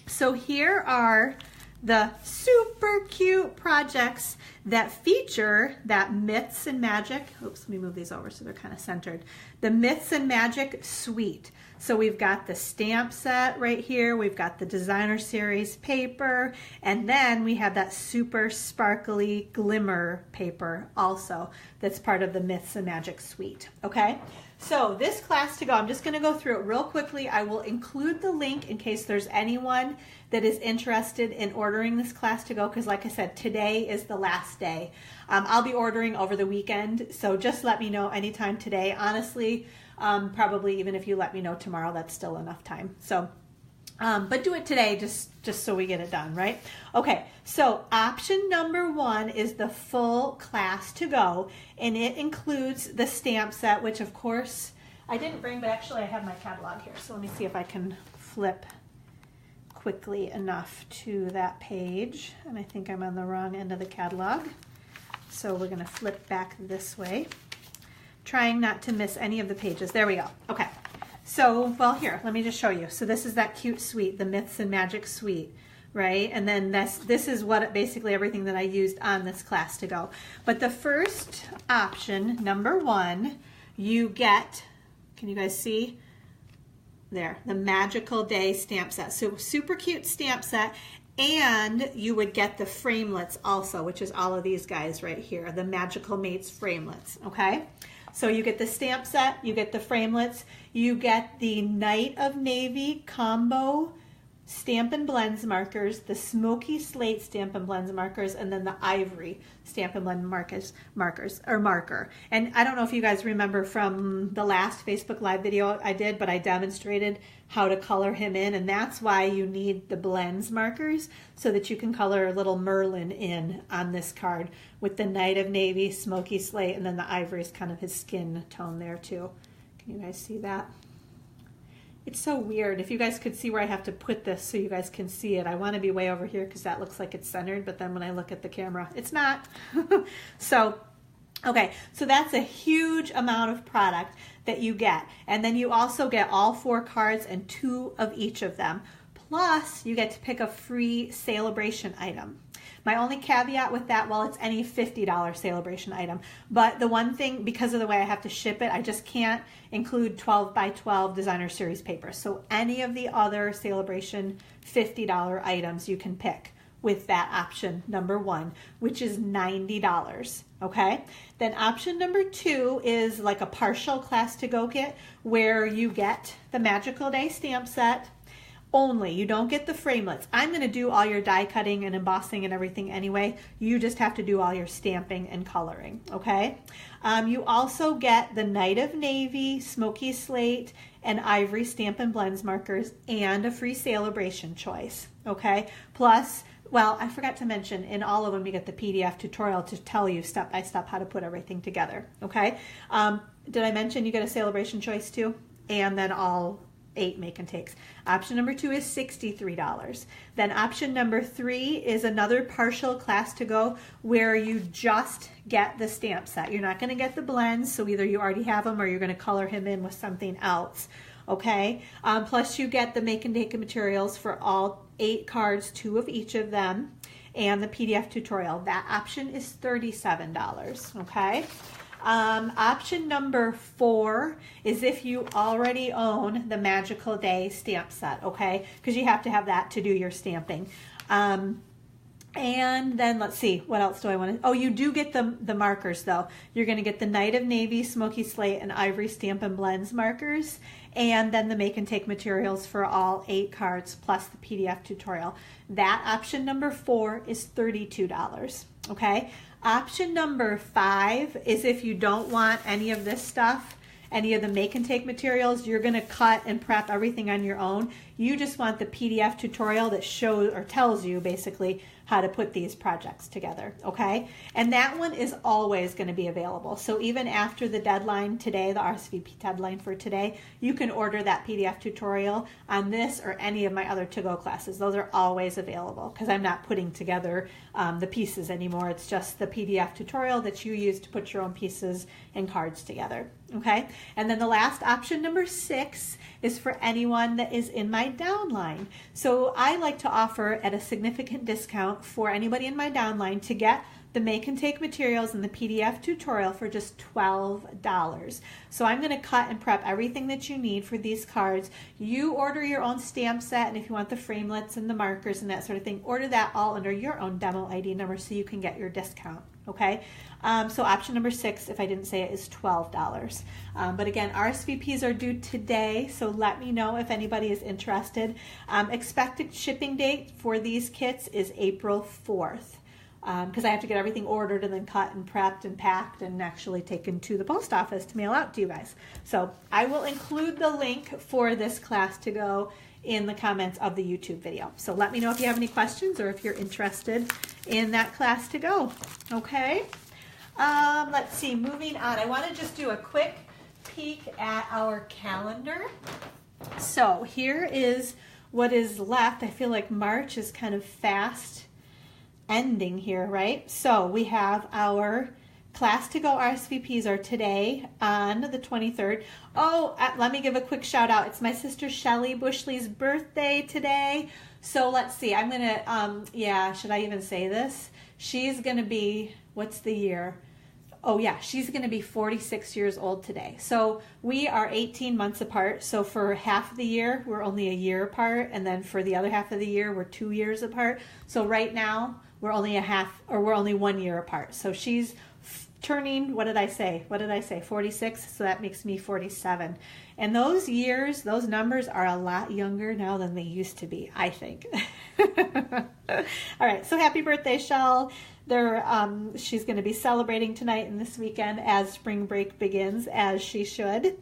so here are the super cute projects that feature that Myths and Magic, oops, let me move these over so they're kind of centered. The Myths and Magic Suite. So we've got the stamp set right here, we've got the designer series paper, and then we have that super sparkly glimmer paper also that's part of the Myths and Magic Suite, okay? So this class to go, I'm just gonna go through it real quickly. I will include the link in case there's anyone that is interested in ordering this class to go, because like I said, today is the last day. I'll be ordering over the weekend, so just let me know anytime today. Honestly, probably even if you let me know tomorrow, that's still enough time. So, but do it today just so we get it done, right? Okay, so option number 1 is the full class to go, and it includes the stamp set, which of course I didn't bring, but actually I have my catalog here. So let me see if I can flip quickly enough to that page. And I think I'm on the wrong end of the catalog. So we're gonna flip back this way, trying not to miss any of the pages. There we go. Okay. So, well, here, let me just show you. So this is that cute suite, the Myths and Magic Suite, right? And then this is what basically everything that I used on this class to go. But the first option, number 1, you get, can you guys see? There, the Magical Day stamp set. So super cute stamp set. And you would get the framelets also, which is all of these guys right here, the Magical Mates framelets, okay? So you get the stamp set, you get the framelets, you get the Night of Navy combo Stamp and Blends markers, the Smoky Slate Stamp and Blends markers, and then the Ivory Stamp and Blend marker. And I don't know if you guys remember from the last Facebook Live video I did, but I demonstrated how to color him in, and that's why you need the blends markers so that you can color little Merlin in on this card with the Night of Navy, Smoky Slate, and then the Ivory is kind of his skin tone there too. Can you guys see that? It's so weird. If you guys could see where I have to put this so you guys can see it. I want to be way over here because that looks like it's centered, but then when I look at the camera, it's not. So, okay, so that's a huge amount of product that you get. And then you also get all 4 cards and 2 of each of them. Plus, you get to pick a free Sale-a-Bration item. My only caveat with that, well, it's any $50 Sale-a-Bration item. But the one thing, because of the way I have to ship it, I just can't include 12 by 12 designer series paper. So any of the other Sale-a-Bration $50 items you can pick with that option number 1, which is $90, okay? Then option number 2 is like a partial class to go kit where you get the Magical Day stamp set, only. You don't get the framelits. I'm going to do all your die cutting and embossing and everything anyway. You just have to do all your stamping and coloring, okay? You also get the Night of Navy, Smoky Slate, and Ivory Stamp and Blends markers and a free Sale-a-Bration choice, okay? Plus, well, I forgot to mention, in all of them you get the PDF tutorial to tell you step by step how to put everything together, okay? Did I mention you get a Sale-a-Bration choice too? And then all 8 make and takes. Option number 2 is $63. Then option number 3 is another partial class to go where you just get the stamp set. You're not going to get the blends, so either you already have them or you're going to color him in with something else. Okay, plus you get the make and take materials for all 8 cards, 2 of each of them, and the PDF tutorial. That option is $37. Okay. Option number 4 is if you already own the Magical Day stamp set, okay? Because you have to have that to do your stamping. And then let's see, what else do I want to, oh, you do get the markers though. You're going to get the Night of Navy, Smoky Slate, and Ivory Stamp and Blends markers, and then the make and take materials for all 8 cards plus the PDF tutorial. That option number 4 is $32, okay? Option number 5 is if you don't want any of this stuff, any of the make and take materials, you're going to cut and prep everything on your own. You just want the PDF tutorial that shows or tells you basically how to put these projects together, okay? And that one is always going to be available. So even after the deadline today, the RSVP deadline for today, you can order that PDF tutorial on this or any of my other to-go classes. Those are always available because I'm not putting together the pieces anymore. It's just the PDF tutorial that you use to put your own pieces and cards together, okay? And then the last option, number 6, is for anyone that is in my downline. So I like to offer at a significant discount for anybody in my downline to get the make and take materials and the PDF tutorial for just $12. So I'm going to cut and prep everything that you need for these cards. You order your own stamp set, and if you want the framelits and the markers and that sort of thing, order that all under your own demo ID number so you can get your discount. Okay, so option number 6, if I didn't say it, is $12. But again, RSVPs are due today, so let me know if anybody is interested. Expected shipping date for these kits is April 4th. Because I have to get everything ordered and then cut and prepped and packed and actually taken to the post office to mail out to you guys. So I will include the link for this class to go in the comments of the YouTube video. So let me know if you have any questions or if you're interested in that class to go. Okay, let's see, moving on. I want to just do a quick peek at our calendar. So here is what is left. I feel like March is kind of fast ending here, right? So we have our class to go RSVPs are today on the 23rd. Oh, let me give a quick shout out. It's my sister Shelly Bushley's birthday today. So let's see, I'm gonna, yeah, should I even say this? She's gonna be, what's the year? Oh yeah, she's gonna be 46 years old today. So we are 18 months apart. So for half of the year, we're only a year apart. And then for the other half of the year, we're 2 years apart. So right now, we're only we're only 1 year apart. So she's turning, what did I say? 46, so that makes me 47. And those years, those numbers are a lot younger now than they used to be, I think. All right, so happy birthday, Shell. She's going to be celebrating tonight and this weekend as spring break begins, as she should.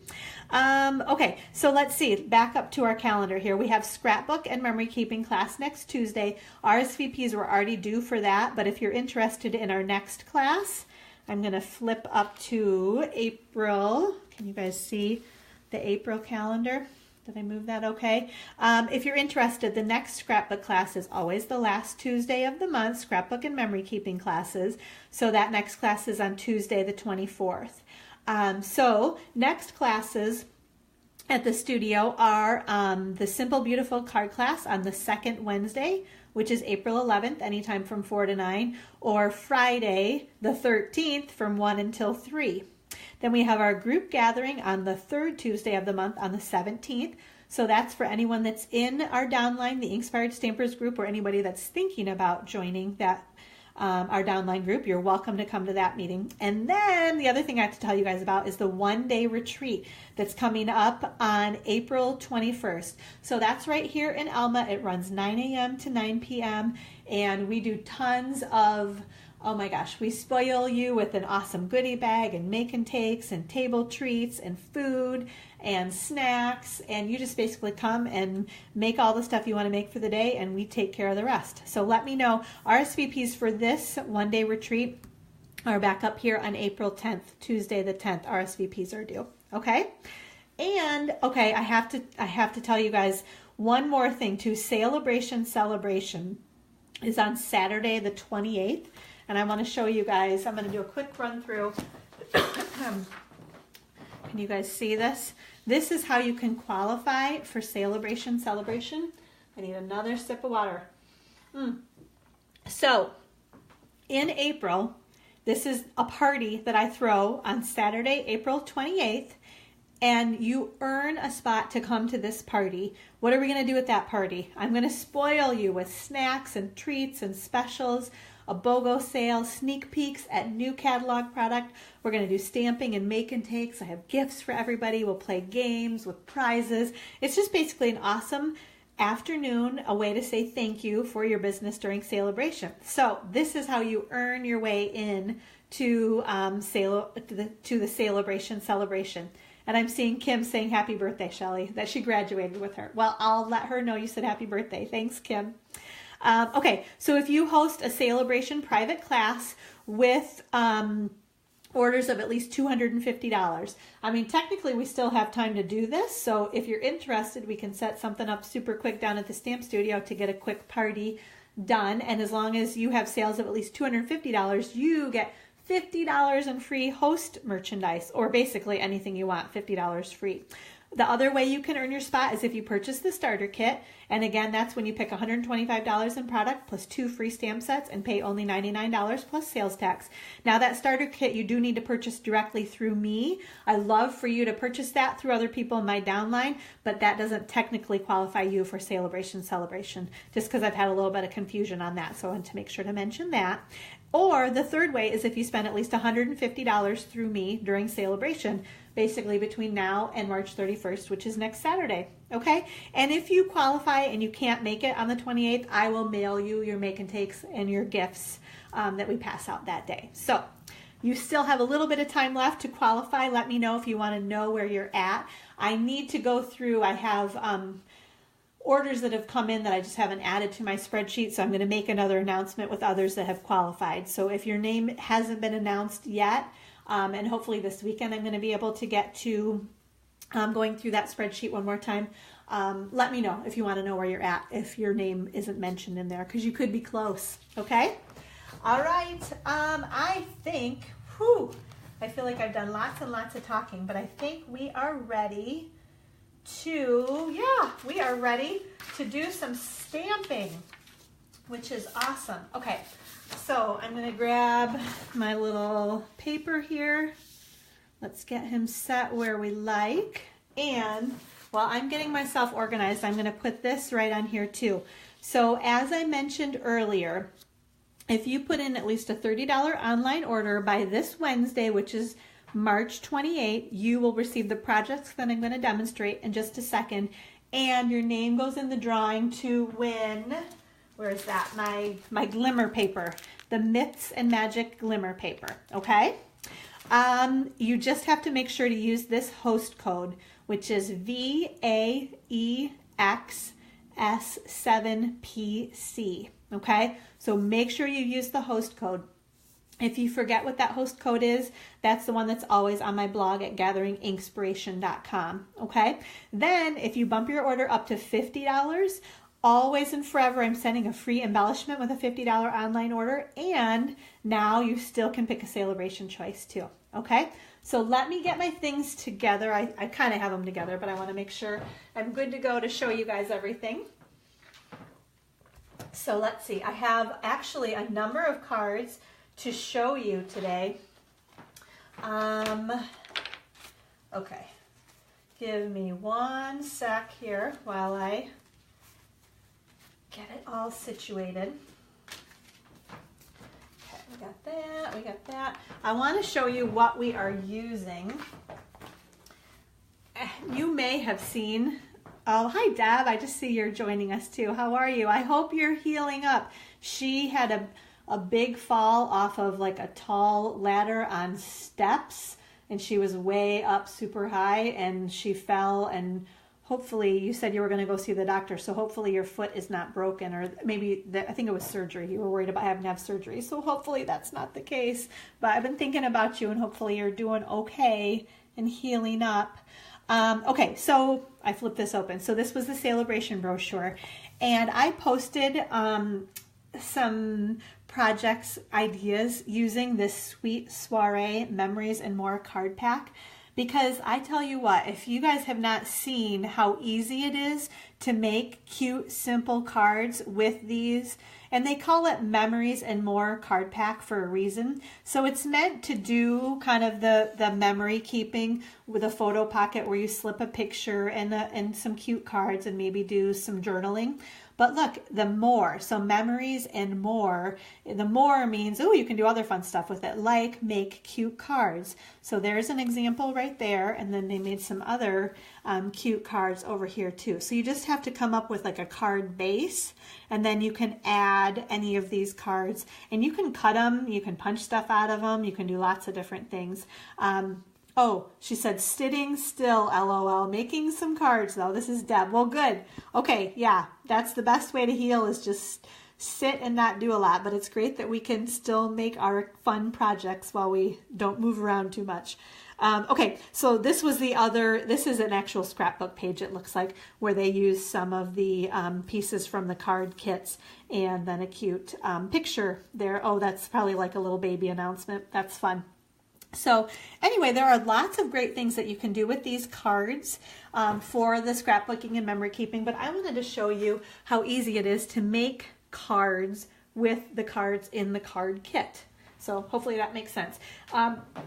Okay, so let's see. Back up to our calendar here. We have scrapbook and memory keeping class next Tuesday. RSVPs were already due for that, but if you're interested in our next class, I'm going to flip up to April. Can you guys see the April calendar? Did I move that okay? If you're interested, the next scrapbook class is always the last Tuesday of the month, scrapbook and memory keeping classes. So that next class is on Tuesday the 24th. So next classes at the studio are the Simple Beautiful card class on the second Wednesday, which is April 11th, anytime from 4 to 9, or Friday the 13th from 1 until 3. Then we have our group gathering on the third Tuesday of the month on the 17th. So that's for anyone that's in our downline, the Inspired Stampers group, or anybody that's thinking about joining that our downline group, you're welcome to come to that meeting. And then the other thing I have to tell you guys about is the one-day retreat that's coming up on April 21st. So that's right here in Alma. It runs 9 a.m. to 9 p.m. and we do tons of, oh my gosh, we spoil you with an awesome goodie bag and make and takes and table treats and food and snacks, and you just basically come and make all the stuff you want to make for the day, and we take care of the rest. So let me know. RSVPs for this one-day retreat are back up here on April 10th, Tuesday the 10th. RSVPs are due. Okay? And okay, I have to tell you guys one more thing too. Sale-a-Bration celebration is on Saturday the 28th, and I want to show you guys. I'm going to do a quick run through. Can you guys see this? This is how you can qualify for Sale-a-Bration celebration. I need another sip of water. So, in April, this is a party that I throw on Saturday, April 28th, and you earn a spot to come to this party. What are we going to do at that party? I'm going to spoil you with snacks and treats and specials, a BOGO sale, sneak peeks at new catalog product. We're going to do stamping and make and takes. I have gifts for everybody. We'll play games with prizes. It's just basically an awesome afternoon, a way to say thank you for your business during Sale-a-Bration. So this is how you earn your way in to the Sale-a-Bration celebration. And I'm seeing Kim saying happy birthday, Shelly, that she graduated with her. Well, I'll let her know you said happy birthday. Thanks, Kim. Okay, so if you host a Sale-a-Bration private class with orders of at least $250, I mean, technically we still have time to do this. So if you're interested, we can set something up super quick down at the stamp studio to get a quick party done. And as long as you have sales of at least $250, you get $50 in free host merchandise, or basically anything you want, $50 free. The other way you can earn your spot is if you purchase the starter kit. And again, that's when you pick $125 in product plus 2 free stamp sets and pay only $99 plus sales tax. Now that starter kit you do need to purchase directly through me. I love for you to purchase that through other people in my downline, but that doesn't technically qualify you for Sale-a-Bration celebration, just because I've had a little bit of confusion on that. So I want to make sure to mention that. Or the third way is if you spend at least $150 through me during Sale-a-Bration, basically between now and March 31st, which is next Saturday, okay? And if you qualify and you can't make it on the 28th, I will mail you your make and takes and your gifts that we pass out that day. So you still have a little bit of time left to qualify. Let me know if you want to know where you're at. I need to go through, I have orders that have come in that I just haven't added to my spreadsheet, so I'm going to make another announcement with others that have qualified. So if your name hasn't been announced yet, and hopefully this weekend I'm going to be able to get to going through that spreadsheet one more time. Let me know if you want to know where you're at, if your name isn't mentioned in there, because you could be close, okay? All right, I think, I feel like I've done lots and lots of talking, but I think we are ready we are ready to do some stamping, which is awesome. Okay, so I'm going to grab my little paper here. Let's get him set where we like. And while I'm getting myself organized, I'm going to put this right on here too. So as I mentioned earlier, if you put in at least a $30 online order by this Wednesday, which is March 28th, you will receive the projects that I'm going to demonstrate in just a second, and your name goes in the drawing to win, where is that, my glimmer paper, the Myths Magic Glimmer Paper, okay? You just have to make sure to use this host code, which is VAEXS7PC, okay? So make sure you use the host code. If you forget what that host code is, that's the one that's always on my blog at gatheringinkspiration.com, okay? Then if you bump your order up to $50, always and forever, I'm sending a free embellishment with a $50 online order, and now you still can pick a Sale-a-Bration choice too, okay? So let me get my things together. I kind of have them together, but I want to make sure I'm good to go to show you guys everything. So let's see. I have actually a number of cards to show you today. Okay, give me one sec here while I get it all situated. got that, we got that. I want to show you what we are using. You may have seen, oh, hi Deb, I just see you're joining us too. How are you? I hope you're healing up. She had a big fall off of like a tall ladder on steps, and she was way up super high, and she fell, and hopefully, you said you were going to go see the doctor, so hopefully your foot is not broken, or maybe, I think it was surgery. You were worried about having to have surgery, so hopefully that's not the case. But I've been thinking about you, and hopefully you're doing okay and healing up. Okay, so I flipped this open. So this was the Sale-a-Bration brochure, and I posted some projects ideas using this Sweet Soiree Memories More card pack. Because I tell you what, if you guys have not seen how easy it is to make cute, simple cards with these, and they call it Memories More card pack for a reason. So it's meant to do kind of the memory keeping with a photo pocket where you slip a picture and some cute cards and maybe do some journaling. But look, the more, so Memories More, the more means, oh, you can do other fun stuff with it, like make cute cards. So there's an example right there, and then they made some other cute cards over here too. So you just have to come up with like a card base, and then you can add any of these cards, and you can cut them, you can punch stuff out of them, you can do lots of different things. Oh, she said, sitting still, LOL. Making some cards, though. This is Deb. Well, good. Okay, yeah, that's the best way to heal, is just sit and not do a lot. But it's great that we can still make our fun projects while we don't move around too much. Okay, so this was this is an actual scrapbook page, it looks like, where they use some of the pieces from the card kits, and then a cute picture there. Oh, that's probably like a little baby announcement. That's fun. So anyway, there are lots of great things that you can do with these cards for the scrapbooking and memory keeping, but I wanted to show you how easy it is to make cards with the cards in the card kit. So hopefully that makes sense.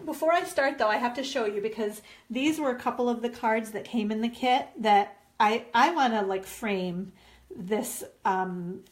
Before I start though, I have to show you, because these were a couple of the cards that came in the kit that I want to like frame this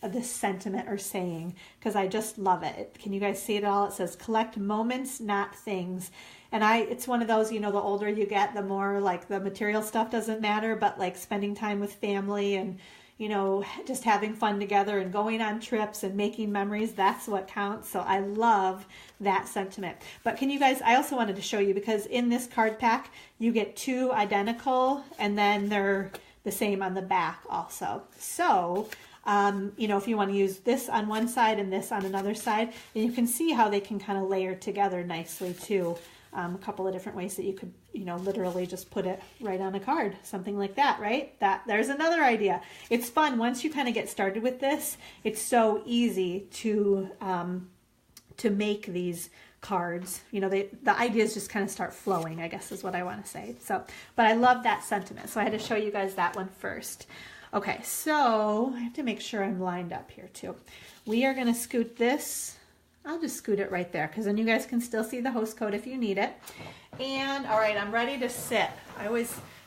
this sentiment or saying, because I just love it. Can you guys see it all? It says collect moments, not things. And it's one of those, you know, the older you get, the more like the material stuff doesn't matter, but like spending time with family and, you know, just having fun together and going on trips and making memories, that's what counts. So I love that sentiment. But can you guys, I also wanted to show you, because in this card pack you get two identical, and then they're the same on the back also. So, you know, if you want to use this on one side and this on another side, and you can see how they can kind of layer together nicely too. A couple of different ways that you could, you know, literally just put it right on a card, something like that, right? There's another idea. It's fun once you kind of get started with this. It's so easy to make these cards. You know, the ideas just kind of start flowing, I guess is what I want to say. So, but I love that sentiment. So I had to show you guys that one first. Okay, so I have to make sure I'm lined up here too. We are going to scoot this. I'll just scoot it right there, because then you guys can still see the host code if you need it. And all right, I'm ready to sit.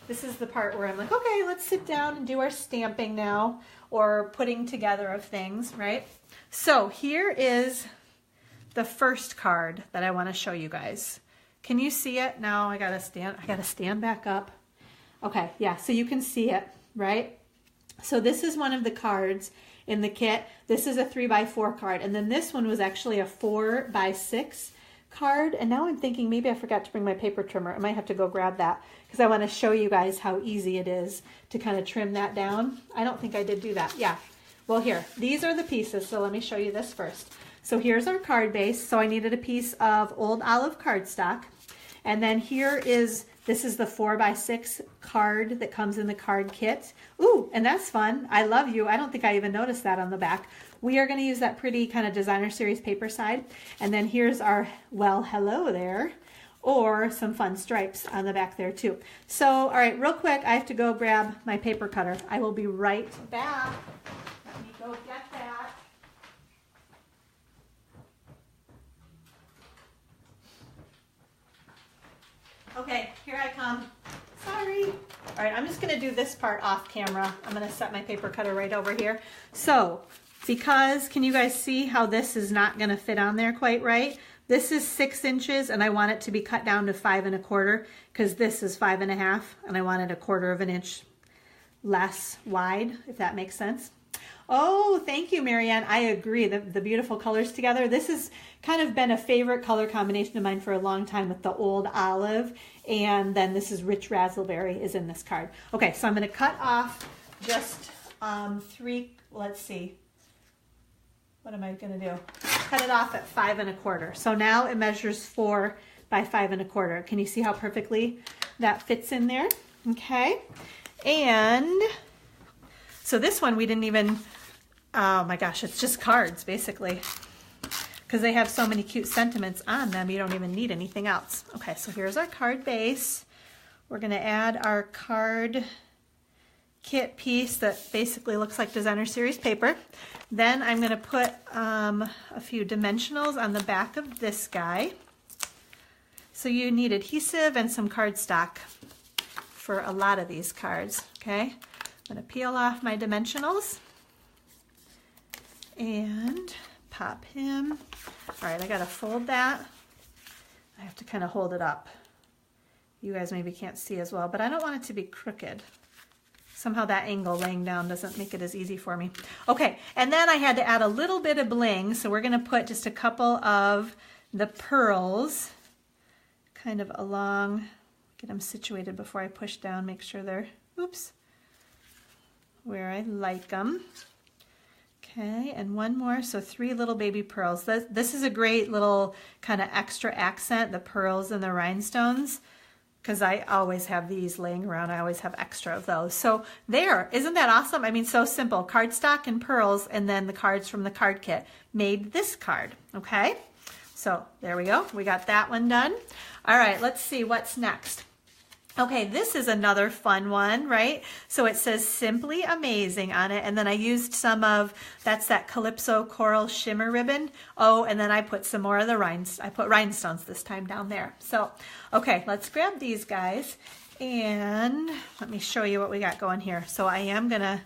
This is the part where I'm like, okay, let's sit down and do our stamping now, or putting together of things, right? So here is the first card that I want to show you guys. Can you see it? Now I gotta stand back up. Okay, yeah, so you can see it, right? So this is one of the cards in the kit. This is a 3x4 card, and then this one was actually a 4x6 card. And now I'm thinking maybe I forgot to bring my paper trimmer. I might have to go grab that, because I want to show you guys how easy it is to kind of trim that down. I don't think I did do that. Yeah. Well, here, these are the pieces. So let me show you this first. So here's our card base. So I needed a piece of old olive cardstock. And then this is the 4x6 card that comes in the card kit. Ooh, and that's fun. I love you. I don't think I even noticed that on the back. We are going to use that pretty kind of designer series paper side. And then here's our, well, hello there, or some fun stripes on the back there too. So, all right, real quick, I have to go grab my paper cutter. I will be right back. Let me go get that. Okay, here I come. Sorry. All right, I'm just going to do this part off camera. I'm going to set my paper cutter right over here. So because, can you guys see how this is not going to fit on there quite right? This is 6 inches and I want it to be cut down to 5 1/4 because this is 5 1/2 and I wanted 1/4 of an inch less wide, if that makes sense. Oh, thank you, Marianne. I agree. The beautiful colors together. This has kind of been a favorite color combination of mine for a long time with the old olive. And then this is rich raspberry is in this card. Okay, so I'm going to cut off just 3, let's see. What am I going to do? Cut it off at 5 1/4. So now it measures 4 by 5 1/4. Can you see how perfectly that fits in there? Okay. And so this one we didn't even, oh my gosh, it's just cards basically. Because they have so many cute sentiments on them, you don't even need anything else. Okay, so here's our card base. We're going to add our card kit piece that basically looks like designer series paper. Then I'm going to put a few dimensionals on the back of this guy. So you need adhesive and some cardstock for a lot of these cards. Okay, I'm going to peel off my dimensionals and pop him. All right, I got to fold that. I have to kind of hold it up. You guys maybe can't see as well, but I don't want it to be crooked. Somehow that angle laying down doesn't make it as easy for me. Okay, and then I had to add a little bit of bling, so we're going to put just a couple of the pearls kind of along, get them situated before I push down, make sure they're, oops, where I like them. Okay, and one more, so 3 little baby pearls. This is a great little kind of extra accent, the pearls and the rhinestones, because I always have these laying around. I always have extra of those. So there, isn't that awesome? I mean, so simple. Cardstock and pearls, and then the cards from the card kit made this card, okay? So there we go. We got that one done. All right, let's see what's next. Okay, this is another fun one, right? So it says Simply Amazing on it, and then I used some of, that's that Calypso Coral Shimmer ribbon. Oh, and then I put some more of the I put rhinestones this time down there. So, okay, let's grab these guys, and let me show you what we got going here. So I am gonna,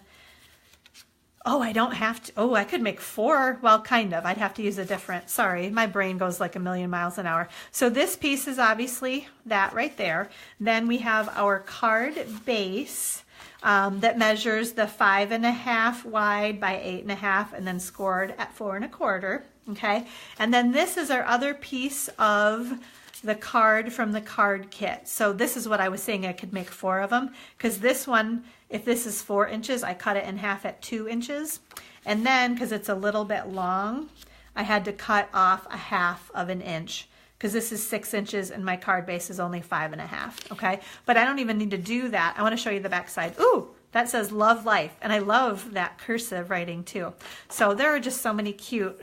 oh, I don't have to, oh, I could make 4, well, kind of. I'd have to use a different, sorry, my brain goes like a million miles an hour. So this piece is obviously that right there. Then we have our card base that measures the 5 1/2 wide by 8 1/2 and then scored at 4 1/4, okay? And then this is our other piece of the card from the card kit. So this is what I was saying, I could make 4 of them, because this one, if this is 4 inches, I cut it in half at 2 inches. And then, because it's a little bit long, I had to cut off a 1/2 of an inch, because this is 6 inches and my card base is only 5 1/2, okay? But I don't even need to do that. I want to show you the back side. Ooh, that says Love Life, and I love that cursive writing too. So there are just so many cute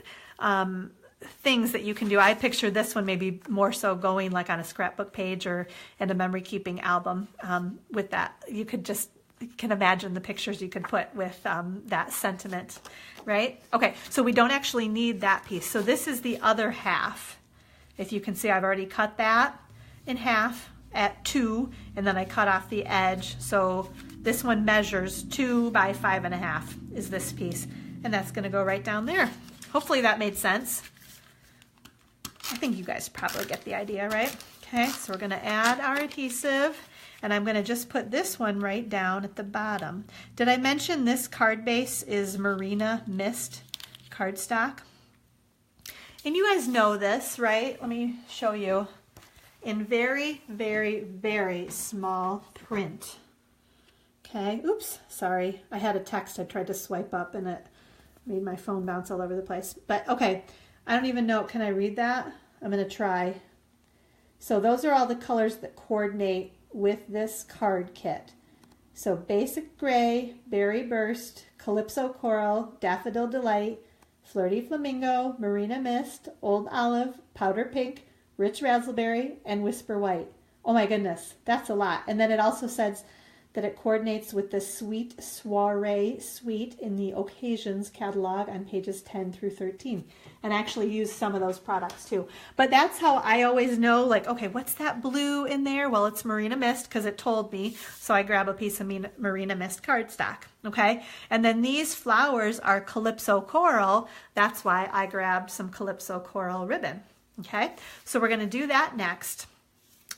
things that you can do. I picture this one maybe more so going like on a scrapbook page or in a memory keeping album with that. You could just, you can imagine the pictures you could put with that sentiment, right? Okay, so we don't actually need that piece. So this is the other half. If you can see, I've already cut that in half at 2, and then I cut off the edge. So this one measures 2 by 5 1/2 is this piece, and that's gonna go right down there. Hopefully that made sense. I think you guys probably get the idea, right? Okay, so we're gonna add our adhesive, and I'm gonna just put this one right down at the bottom. Did I mention this card base is Marina Mist cardstock? And you guys know this, right? Let me show you in very, very, very small print. Okay, oops, sorry. I had a text I tried to swipe up and it made my phone bounce all over the place. But okay, I don't even know, can I read that? I'm gonna try. So those are all the colors that coordinate with this card kit. So Basic Gray, Berry Burst, Calypso Coral, Daffodil Delight, Flirty Flamingo, Marina Mist, Old Olive, Powder Pink, Rich Raspberry, and Whisper White. Oh my goodness, that's a lot. And then it also says that it coordinates with the Sweet Soiree Suite in the Occasions catalog on pages 10 through 13. And I actually use some of those products too. But that's how I always know, like, okay, what's that blue in there? Well, it's Marina Mist because it told me. So I grab a piece of Marina Mist cardstock, okay? And then these flowers are Calypso Coral. That's why I grabbed some Calypso Coral ribbon, okay? So we're going to do that next.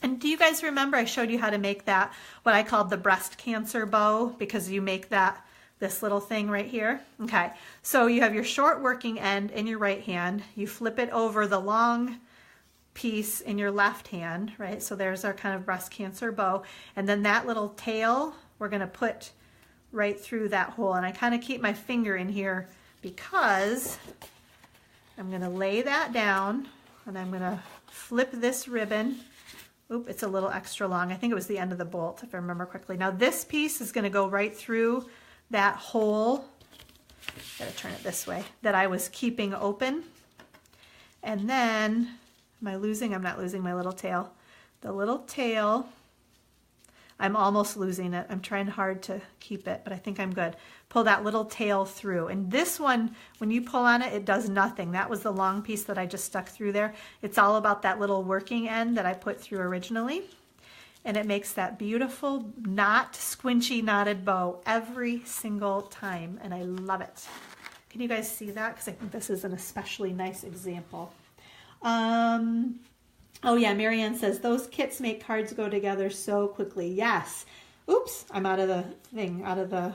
And do you guys remember I showed you how to make that, what I called the breast cancer bow, because you make that, this little thing right here? Okay, so you have your short working end in your right hand. You flip it over the long piece in your left hand, right? So there's our kind of breast cancer bow. And then that little tail, we're gonna put right through that hole. And I kind of keep my finger in here because I'm gonna lay that down and I'm gonna flip this ribbon. Oop, it's a little extra long. I think it was the end of the bolt, if I remember correctly. Now this piece is going to go right through that hole. Gotta turn it this way, that I was keeping open. And then, am I losing? I'm not losing my little tail. The little tail, I'm almost losing it. I'm trying hard to keep it, but I think I'm good. Pull that little tail through. And this one, when you pull on it, it does nothing. That was the long piece that I just stuck through there. It's all about that little working end that I put through originally. And it makes that beautiful knot, squinchy knotted bow every single time. And I love it. Can you guys see that? Because I think this is an especially nice example. Oh yeah, Marianne says, those kits make cards go together so quickly. Yes. Oops, I'm out of the thing, out of the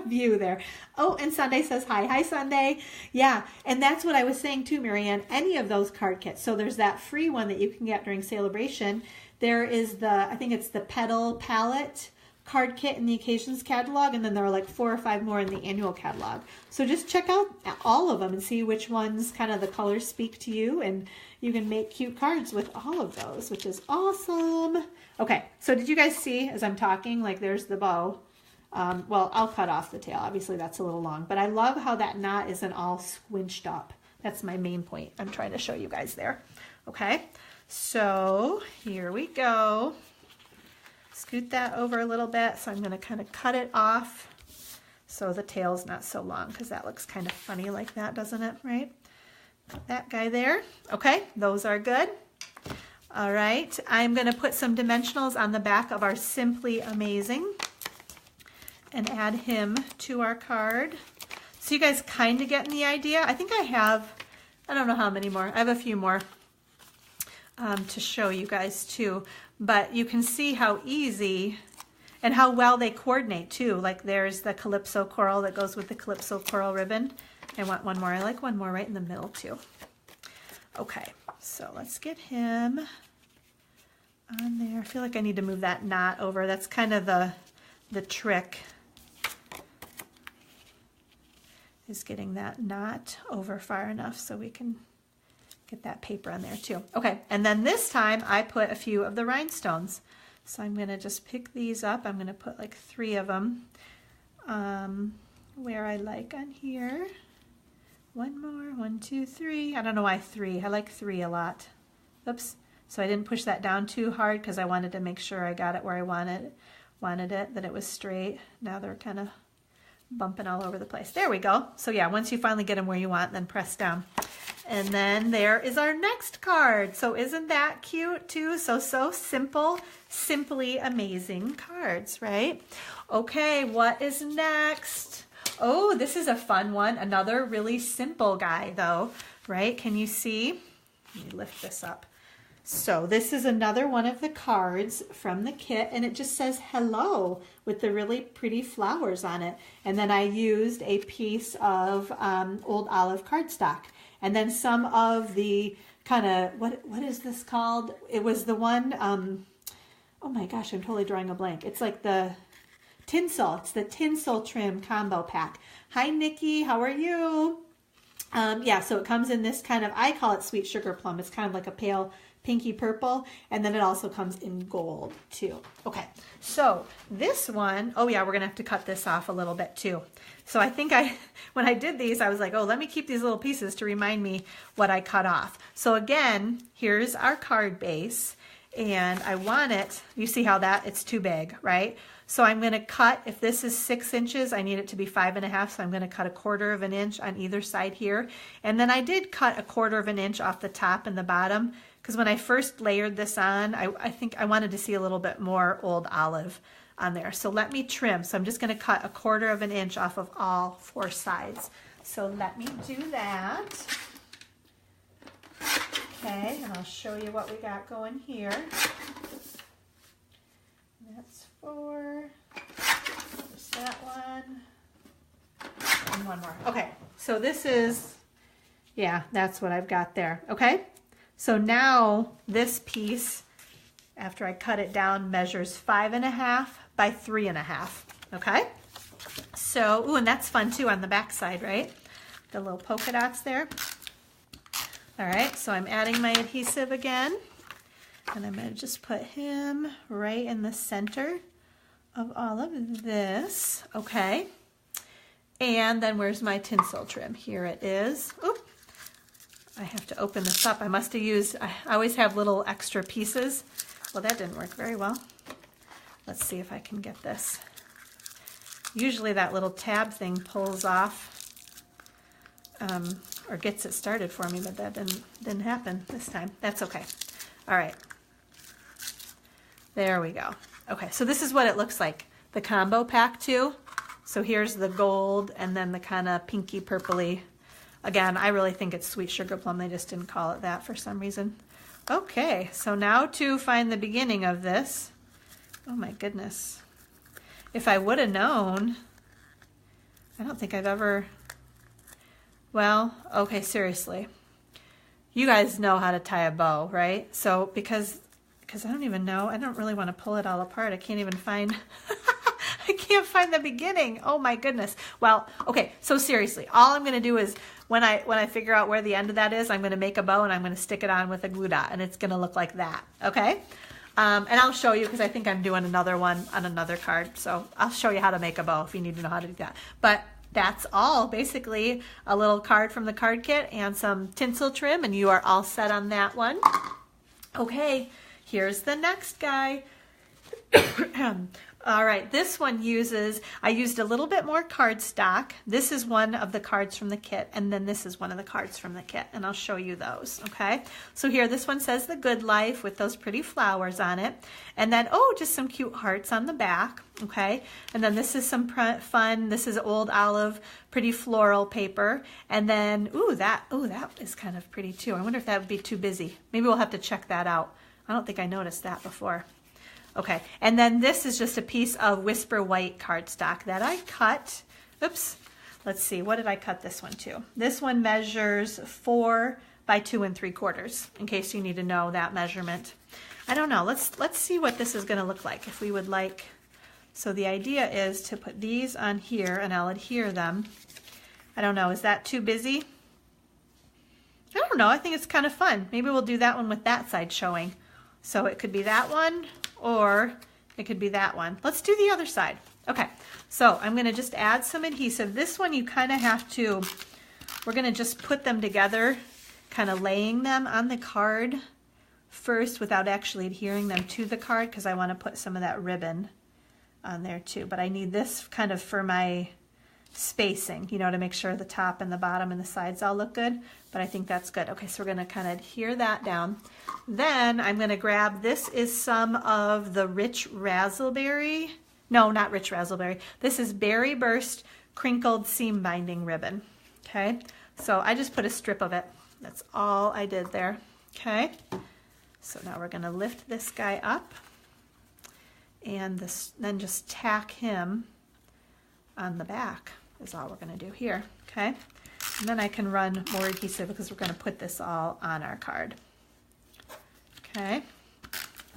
view there. Oh, and Sunday says hi. Hi, Sunday. Yeah, and that's what I was saying too, Marianne. Any of those card kits. So there's that free one that you can get during Sale-a-Bration. There is the, I think it's the Petal Palette card kit in the Occasions catalog, and then there are like 4 or 5 more in the annual catalog. So just check out all of them and see which ones kind of the colors speak to you, and you can make cute cards with all of those, which is awesome. Okay, so did you guys see as I'm talking, like there's the bow. Well, I'll cut off the tail. Obviously that's a little long, but I love how that knot isn't all squinched up. That's my main point I'm trying to show you guys there. Okay, so here we go. Scoot that over a little bit. So I'm going to kind of cut it off so the tail's not so long, because that looks kind of funny like that, doesn't it? Right? Put that guy there. Okay, those are good. All right, I'm going to put some dimensionals on the back of our Simply Amazing and add him to our card. So you guys kind of getting the idea. I think I have, I don't know how many more. I have a few more to show you guys too. But you can see how easy and how well they coordinate too. Like there's the Calypso Coral that goes with the Calypso Coral ribbon. I want one more. I like one more right in the middle too. Okay, so let's get him on there. I feel like I need to move that knot over. That's kind of the trick, is getting that knot over far enough so we can get that paper on there too. Okay, and then this time I put a few of the rhinestones. So I'm gonna just pick these up. I'm gonna put like 3 of them where I like on here. 1 more, 1, 2, 3. I don't know why 3. I like 3 a lot. Oops. So I didn't push that down too hard because I wanted to make sure I got it where I wanted it, that it was straight. Now they're kind of bumping all over the place. There we go. So yeah, once you finally get them where you want, then press down. And then there is our next card. So isn't that cute too? So simple, simply amazing cards, right? Okay, what is next? Oh, this is a fun one. Another really simple guy though, right? Can you see? Let me lift this up. So this is another one of the cards from the kit, and it just says hello with the really pretty flowers on it. And then I used a piece of old olive cardstock. And then some of the kind of, what is this called? It was the one, oh my gosh, I'm totally drawing a blank. It's like the tinsel. It's the tinsel trim combo pack. Hi, Nikki. How are you? Yeah, so it comes in this kind of, I call it sweet sugar plum. It's kind of like a pale pinky purple, and then it also comes in gold too. Okay, so this one, oh yeah, we're gonna have to cut this off a little bit too. So I think when I did these, I was like, oh, let me keep these little pieces to remind me what I cut off. So again, here's our card base, and I want it, you see how it's too big, right? So I'm going to cut, if this is 6 inches, I need it to be 5.5, so I'm going to cut 1/4 of an inch on either side here. And then I did cut 1/4 of an inch off the top and the bottom, because when I first layered this on, I think I wanted to see a little bit more old olive on there. So let me trim. So I'm just going to cut 1/4 of an inch off of all 4 sides. So let me do that. Okay, and I'll show you what we got going here. That's 4. There's that one. And one more. Okay, so this is, yeah, that's what I've got there. Okay, so now this piece, after I cut it down, measures 5.5 by 3.5. Okay, so, ooh, and that's fun too on the back side, right? The little polka dots there. All right, so I'm adding my adhesive again, and I'm going to just put him right in the center of all of this. Okay, and then where's my tinsel trim? Here it is. Oop, I have to open this up. I must have used, I always have little extra pieces. Well, that didn't work very well. Let's see if I can get this. Usually that little tab thing pulls off or gets it started for me, but that didn't happen this time. That's okay. All right. There we go. Okay, so this is what it looks like, the combo pack too. So here's the gold and then the kind of pinky purpley. Again, I really think it's sweet sugar plum. They just didn't call it that for some reason. Okay, so now to find the beginning of this. Oh my goodness. If I would have known, I don't think I've ever, well, okay, seriously. You guys know how to tie a bow, right? So because I don't even know, I don't really want to pull it all apart. I can't even find, I can't find the beginning. Oh my goodness. Well, okay, so seriously, all I'm going to do is when I figure out where the end of that is, I'm going to make a bow and I'm going to stick it on with a glue dot, and it's going to look like that, okay? And I'll show you because I think I'm doing another one on another card. So I'll show you how to make a bow if you need to know how to do that. But that's all, basically a little card from the card kit and some tinsel trim, and you are all set on that one. Okay, here's the next guy. All right, this one I used a little bit more cardstock. This is one of the cards from the kit, and then this is one of the cards from the kit, and I'll show you those, okay? So here, this one says The Good Life with those pretty flowers on it, and then, oh, just some cute hearts on the back, okay? And then this is some fun, this is old olive, pretty floral paper, and then, ooh, that is kind of pretty too. I wonder if that would be too busy. Maybe we'll have to check that out. I don't think I noticed that before. Okay, and then this is just a piece of Whisper White cardstock that I cut. Oops, let's see, what did I cut this one to? This one measures 4 by 2 3/4, in case you need to know that measurement. I don't know, let's see what this is gonna look like if we would like. So the idea is to put these on here and I'll adhere them. I don't know, is that too busy? I don't know, I think it's kind of fun. Maybe we'll do that one with that side showing. So it could be that one, or it could be that one. Let's do the other side. Okay, so I'm gonna just add some adhesive. This one you kind of have to, we're gonna just put them together, kind of laying them on the card first without actually adhering them to the card, because I want to put some of that ribbon on there too. But I need this kind of for my spacing, you know, to make sure the top and the bottom and the sides all look good, but I think that's good. Okay, so we're going to kind of adhere that down. Then I'm going to grab, this is some of the Rich Razzleberry, no, not Rich Razzleberry, this is Berry Burst Crinkled Seam Binding Ribbon. Okay, so I just put a strip of it. That's all I did there. Okay, so now we're going to lift this guy up and then just tack him on the back is all we're going to do here, okay? And then I can run more adhesive because we're going to put this all on our card. Okay,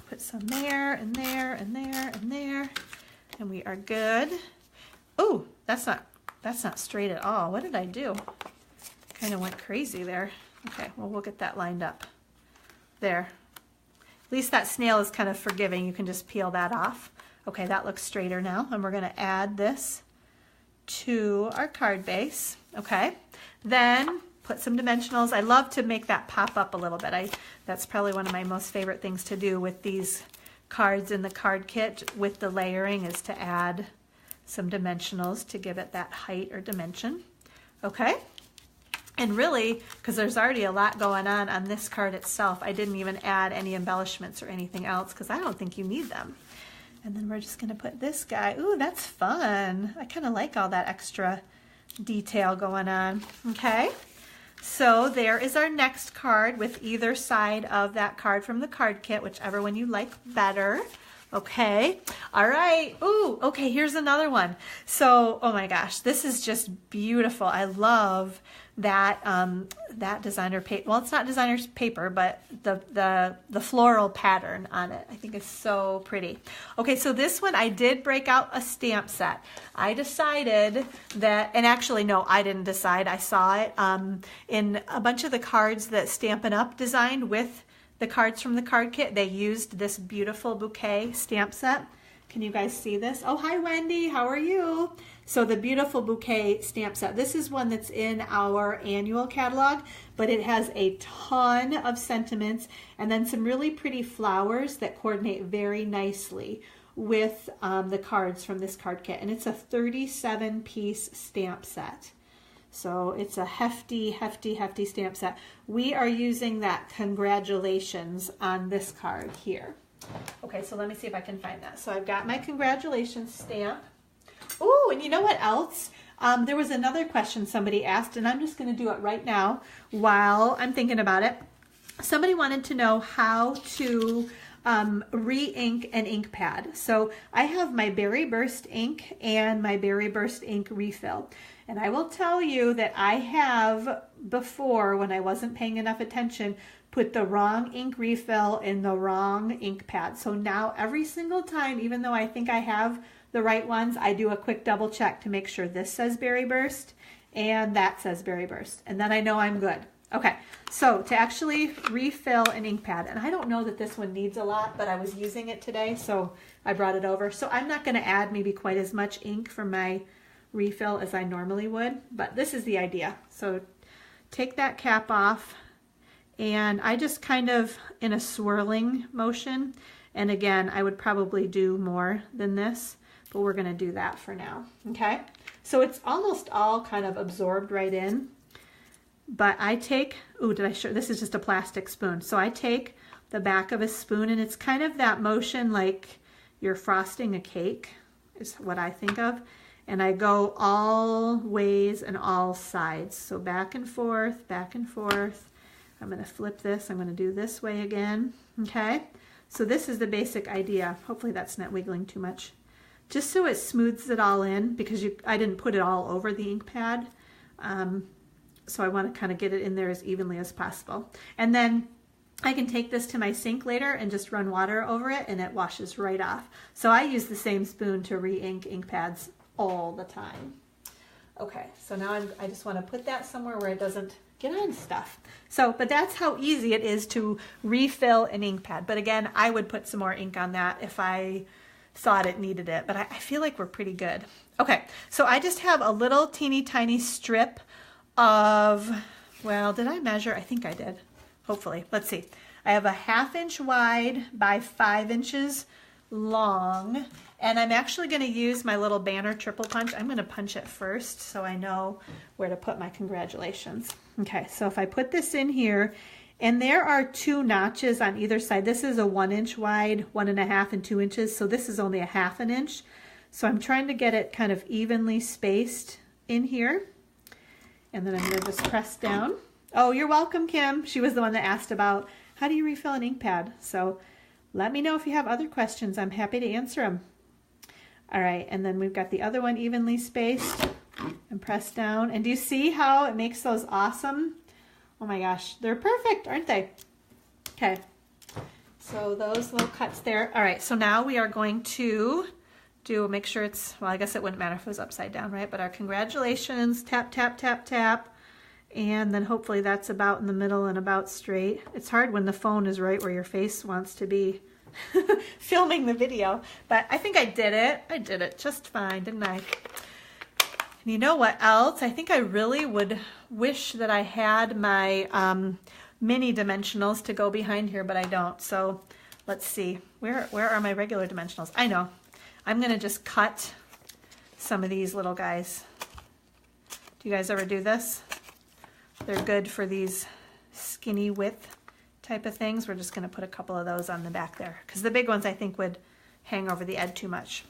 put some there and there and there and there, and we are good. Oh, that's not straight at all. What did I do? Kind of went crazy there. Okay, well, we'll get that lined up. There. At least that snail is kind of forgiving. You can just peel that off. Okay, that looks straighter now, and we're going to add this to our card base. Okay, then put some dimensionals. I love to make that pop up a little bit. That's probably one of my most favorite things to do with these cards in the card kit with the layering, is to add some dimensionals to give it that height or dimension. Okay. And really, because there's already a lot going on this card itself, I didn't even add any embellishments or anything else because I don't think you need them. And then we're just going to put this guy. Ooh, that's fun. I kind of like all that extra detail going on. Okay, so there is our next card with either side of that card from the card kit, whichever one you like better. Okay, all right. Ooh, okay, here's another one. So, oh my gosh, this is just beautiful. I love that that designer paper. Well, it's not designer's paper, but the floral pattern on it, I think is so pretty. Okay, so this one I did break out a stamp set. I decided that, and actually no, I didn't decide. I saw it in a bunch of the cards that Stampin' Up! Designed with the cards from the card kit. They used this beautiful bouquet stamp set. Can you guys see this? Oh, hi Wendy, how are you? So the beautiful bouquet stamp set. This is one that's in our annual catalog, but it has a ton of sentiments and then some really pretty flowers that coordinate very nicely with the cards from this card kit. And it's a 37-piece stamp set. So it's a hefty, hefty, hefty stamp set. We are using that congratulations on this card here. Okay, so let me see if I can find that. So I've got my congratulations stamp. Oh, and you know what else? There was another question somebody asked, and I'm just going to do it right now while I'm thinking about it. Somebody wanted to know how to re-ink an ink pad. So I have my Berry Burst ink and my Berry Burst ink refill. And I will tell you that I have before, when I wasn't paying enough attention, put the wrong ink refill in the wrong ink pad. So now every single time, even though I think I have the right ones, I do a quick double check to make sure this says Berry Burst and that says Berry Burst. And then I know I'm good. Okay, so to actually refill an ink pad, and I don't know that this one needs a lot, but I was using it today, so I brought it over. So I'm not going to add maybe quite as much ink from my refill as I normally would, but this is the idea. So take that cap off, and I just kind of in a swirling motion, and again I would probably do more than this, but we're going to do that for now. Okay, so it's almost all kind of absorbed right in, but I take, ooh, did I show, this is just a plastic spoon, so I take the back of a spoon, and it's kind of that motion like you're frosting a cake is what I think of. And I go all ways and all sides. So back and forth, back and forth. I'm going to flip this. I'm going to do this way again. Okay. So this is the basic idea. Hopefully that's not wiggling too much. Just so it smooths it all in, because I didn't put it all over the ink pad. So I want to kind of get it in there as evenly as possible. And then I can take this to my sink later and just run water over it, and it washes right off. So I use the same spoon to re-ink ink pads all the time. Okay, so now I just want to put that somewhere where it doesn't get on stuff. So, but that's how easy it is to refill an ink pad. But again, I would put some more ink on that if I thought it needed it, but I feel like we're pretty good. Okay, so I just have a little teeny tiny strip of, well, did I measure? I think I did. Hopefully, let's see. I have a 1/2 inch wide by 5 inches long, and I'm actually going to use my little banner triple punch. I'm going to punch it first so I know where to put my congratulations. Okay, so if I put this in here, and there are 2 notches on either side. This is a 1 inch wide, 1.5 and 2 inches, so this is only a 1/2 inch. So I'm trying to get it kind of evenly spaced in here, and then I'm going to just press down. Oh, you're welcome, Kim. She was the one that asked about how do you refill an ink pad. So let me know if you have other questions. I'm happy to answer them. All right, and then we've got the other one evenly spaced and pressed down. And do you see how it makes those awesome? Oh my gosh, they're perfect, aren't they? Okay, so those little cuts there. All right, so now we are going to make sure it's, well, I guess it wouldn't matter if it was upside down, right? But our congratulations, tap, tap, tap, tap. And then hopefully that's about in the middle and about straight. It's hard when the phone is right where your face wants to be filming the video, but I think I did it. I did it just fine, didn't I? And you know what else? I think I really would wish that I had my mini dimensionals to go behind here, but I don't. So let's see. Where are my regular dimensionals? I know. I'm going to just cut some of these little guys. Do you guys ever do this? They're good for these skinny width type of things. We're just going to put a couple of those on the back there because the big ones I think would hang over the edge too much.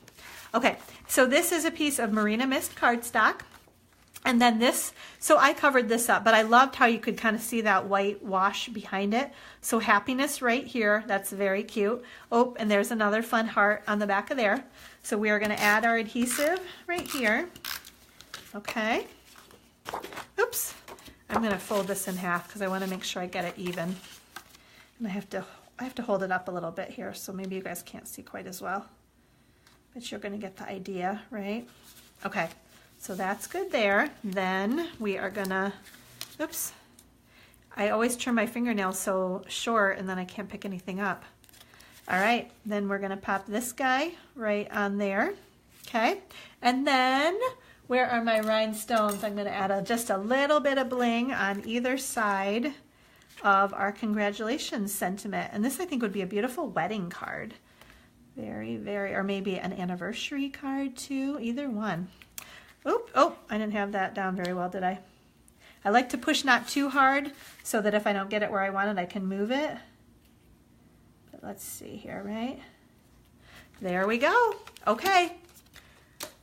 Okay, so this is a piece of Marina Mist cardstock. And then this, so I covered this up, but I loved how you could kind of see that white wash behind it. So happiness right here, that's very cute. Oh, and there's another fun heart on the back of there. So we are going to add our adhesive right here. Okay. Oops. I'm going to fold this in half because I want to make sure I get it even. And I have to hold it up a little bit here, so maybe you guys can't see quite as well. But you're going to get the idea, right? Okay. So that's good there. Then we are gonna, oops, I always trim my fingernails so short and then I can't pick anything up. All right, then we're gonna pop this guy right on there, okay? And then where are my rhinestones? I'm gonna add just a little bit of bling on either side of our congratulations sentiment. And this I think would be a beautiful wedding card. Very, very, or maybe an anniversary card too, either one. Oop, oh, I didn't have that down very well, did I? I like to push not too hard so that if I don't get it where I want it, I can move it. But let's see here, right? There we go. Okay.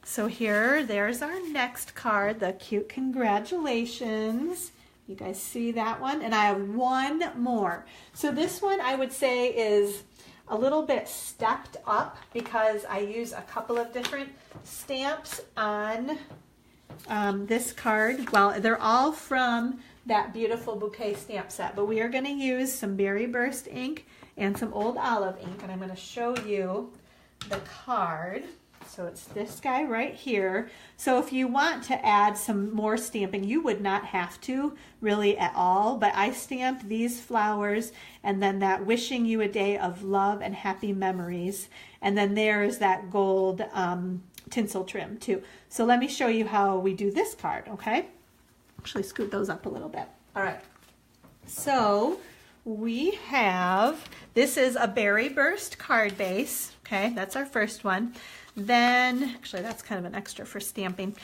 So there's our next card, the cute congratulations. You guys see that one? And I have one more. So this one I would say is a little bit stepped up because I use a couple of different stamps on this card. Well, they're all from that beautiful bouquet stamp set, but we are going to use some Berry Burst ink and some Old Olive ink, and I'm going to show you the card. So it's this guy right here. So if you want to add some more stamping, you would not have to really at all, but I stamped these flowers and then that wishing you a day of love and happy memories. And then there's that gold tinsel trim too. So let me show you how we do this card, okay? Actually scoot those up a little bit. All right. So we have, this is a Berry Burst card base, okay? That's our first one. Then, actually that's kind of an extra for stamping.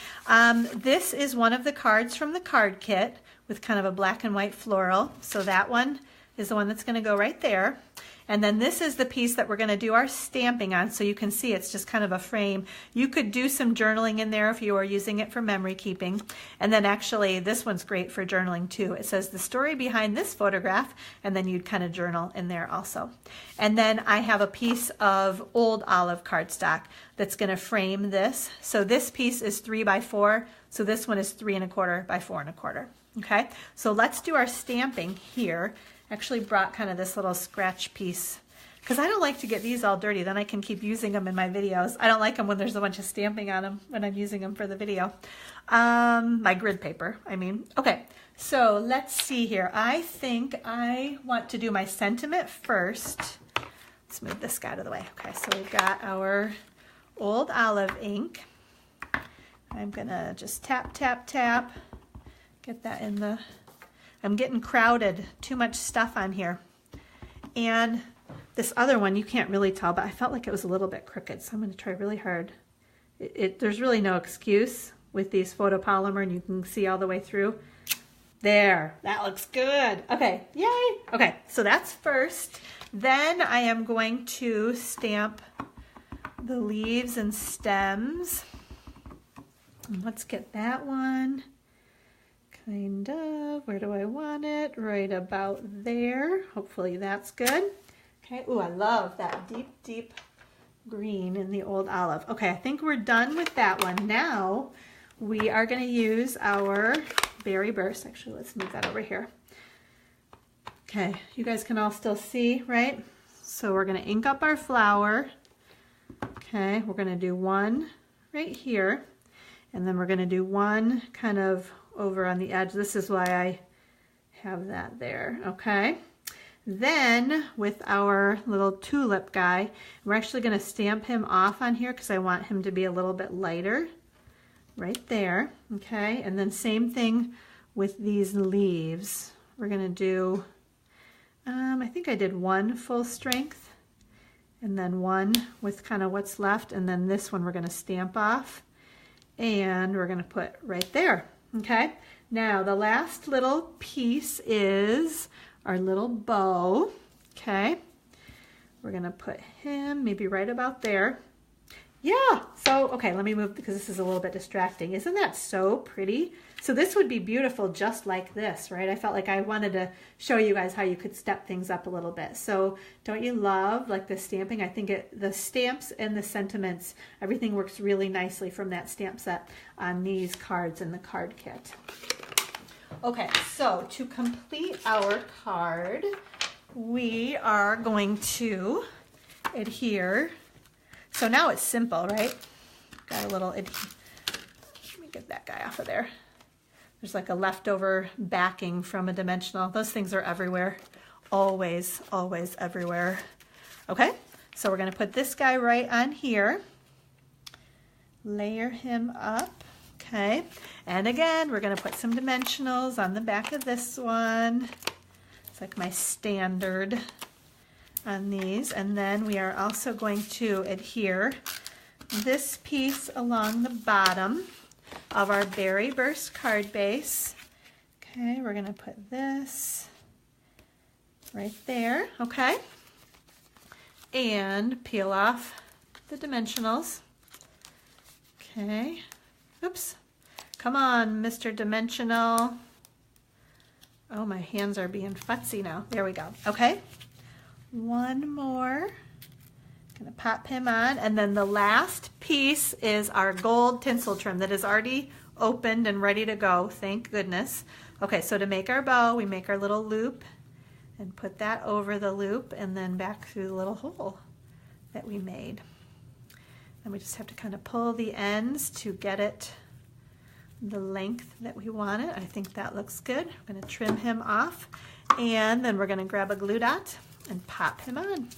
This is one of the cards from the card kit with kind of a black and white floral. So that one is the one that's going to go right there. And then this is the piece that we're going to do our stamping on. So you can see it's just kind of a frame. You could do some journaling in there if you are using it for memory keeping. And then actually this one's great for journaling too. It says the story behind this photograph, and then you'd kind of journal in there also. And then I have a piece of Old Olive cardstock that's going to frame this. So this piece is 3 by 4. So this one is 3 1/4 by 4 1/4. Okay, so let's do our stamping here. Actually brought kind of this little scratch piece because I don't like to get these all dirty. Then I can keep using them in my videos. I don't like them when there's a bunch of stamping on them when I'm using them for the video. My grid paper, I mean. Okay, so let's see here. I think I want to do my sentiment first. Let's move this guy out of the way. Okay, so we've got our Old Olive ink. I'm gonna just tap, tap, tap. Get that in the... I'm getting crowded, too much stuff on here. And this other one, you can't really tell, but I felt like it was a little bit crooked, so I'm going to try really hard. There's really no excuse with these photopolymer, and you can see all the way through. There, that looks good. Okay, yay. Okay, so that's first. Then I am going to stamp the leaves and stems. And let's get that one. Kind of, where do I want it? Right about there. Hopefully that's good. Okay, ooh, I love that deep, deep green in the Old Olive. Okay, I think we're done with that one. Now we are going to use our Berry Burst. Actually, let's move that over here. Okay, you guys can all still see, right? So we're going to ink up our flower. Okay, we're going to do one right here. And then we're going to do one kind of over on the edge. This is why I have that there, okay? Then with our little tulip guy, we're actually going to stamp him off on here because I want him to be a little bit lighter. right there, okay? And then same thing with these leaves. We're gonna do, I think I did one full strength and then one with kind of what's left, and then this one we're gonna stamp off and we're gonna put right there, okay? Now the last little piece is our little bow, okay? We're gonna put him maybe right about there. Yeah, so, okay, let me move because this is a little bit distracting. Isn't that so pretty? So this would be beautiful just like this, right? I felt like I wanted to show you guys how you could step things up a little bit. So don't you love like the stamping? I think the stamps and the sentiments, everything works really nicely from that stamp set on these cards in the card kit. Okay, so to complete our card, we are going to adhere. So now it's simple, right? Got a little, let me get that guy off of there. There's like a leftover backing from a dimensional. Those things are everywhere. Always, always everywhere. Okay, so we're gonna put this guy right on here. Layer him up, okay? And again, we're gonna put some dimensionals on the back of this one. It's like my standard on these, and then we are also going to adhere this piece along the bottom of our Berry Burst card base. Okay, we're gonna put this right there, okay? And peel off the dimensionals. Okay, oops, come on, Mr. Dimensional. Oh, my hands are being futzy now. There we go, okay? One more, gonna pop him on, and then the last piece is our gold tinsel trim that is already opened and ready to go, thank goodness. Okay, so to make our bow, we make our little loop and put that over the loop and then back through the little hole that we made. And we just have to kind of pull the ends to get it the length that we want it. I think that looks good. I'm gonna trim him off, and then we're gonna grab a glue dot and pop him on.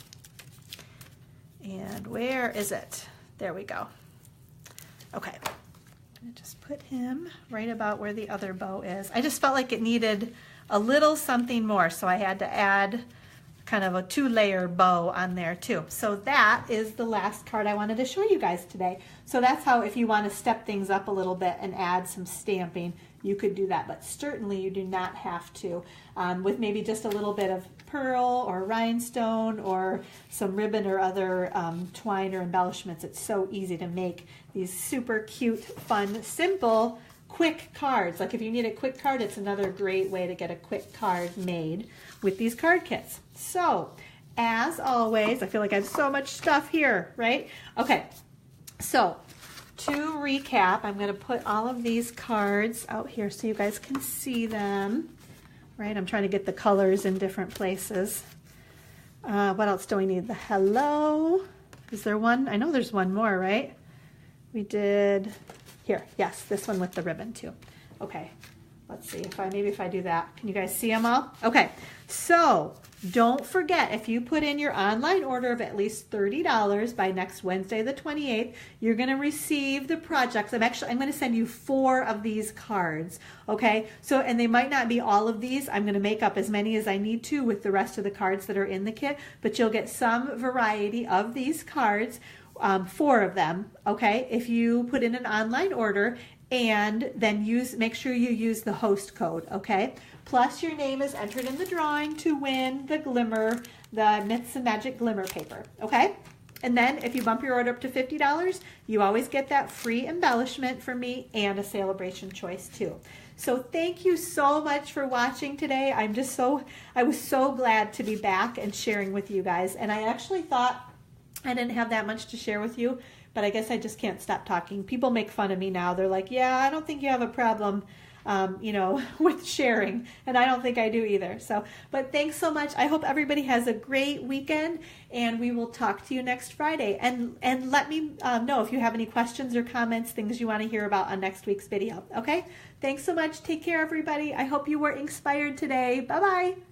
And where is it? There we go. Okay, I'm gonna just put him right about where the other bow is. I just felt like it needed a little something more, so I had to add kind of a 2-layer bow on there too. So that is the last card I wanted to show you guys today. So that's how, if you want to step things up a little bit and add some stamping, you could do that, but certainly you do not have to. With maybe just a little bit of pearl or rhinestone or some ribbon or other twine or embellishments, it's so easy to make these super cute, fun, simple, quick cards. Like if you need a quick card, it's another great way to get a quick card made with these card kits. So, as always, I feel like I have so much stuff here, right? Okay, so to recap, I'm going to put all of these cards out here so you guys can see them, right? I'm trying to get the colors in different places. What else do we need? The hello. Is there one? I know there's one more, right? We did, here, yes, this one with the ribbon too. Okay, let's see, maybe if I do that. Can you guys see them all? Okay, so don't forget, if you put in your online order of at least $30 by next Wednesday the 28th, you're going to receive the projects. I'm going to send you 4 of these cards, okay? So, and they might not be all of these. I'm going to make up as many as I need to with the rest of the cards that are in the kit, but you'll get some variety of these cards, 4 of them, okay? If you put in an online order, and then make sure you use the host code, okay? Plus your name is entered in the drawing to win the Myths Magic Glimmer Paper, okay? And then if you bump your order up to $50, you always get that free embellishment from me and a Sale-a-Bration choice too. So thank you so much for watching today. I was so glad to be back and sharing with you guys. And I actually thought I didn't have that much to share with you, but I guess I just can't stop talking. People make fun of me now. They're like, yeah, I don't think you have a problem, with sharing. And I don't think I do either. So, but thanks so much. I hope everybody has a great weekend, and we will talk to you next Friday. And let me know if you have any questions or comments, things you want to hear about on next week's video. Okay? Thanks so much. Take care, everybody. I hope you were inspired today. Bye-bye.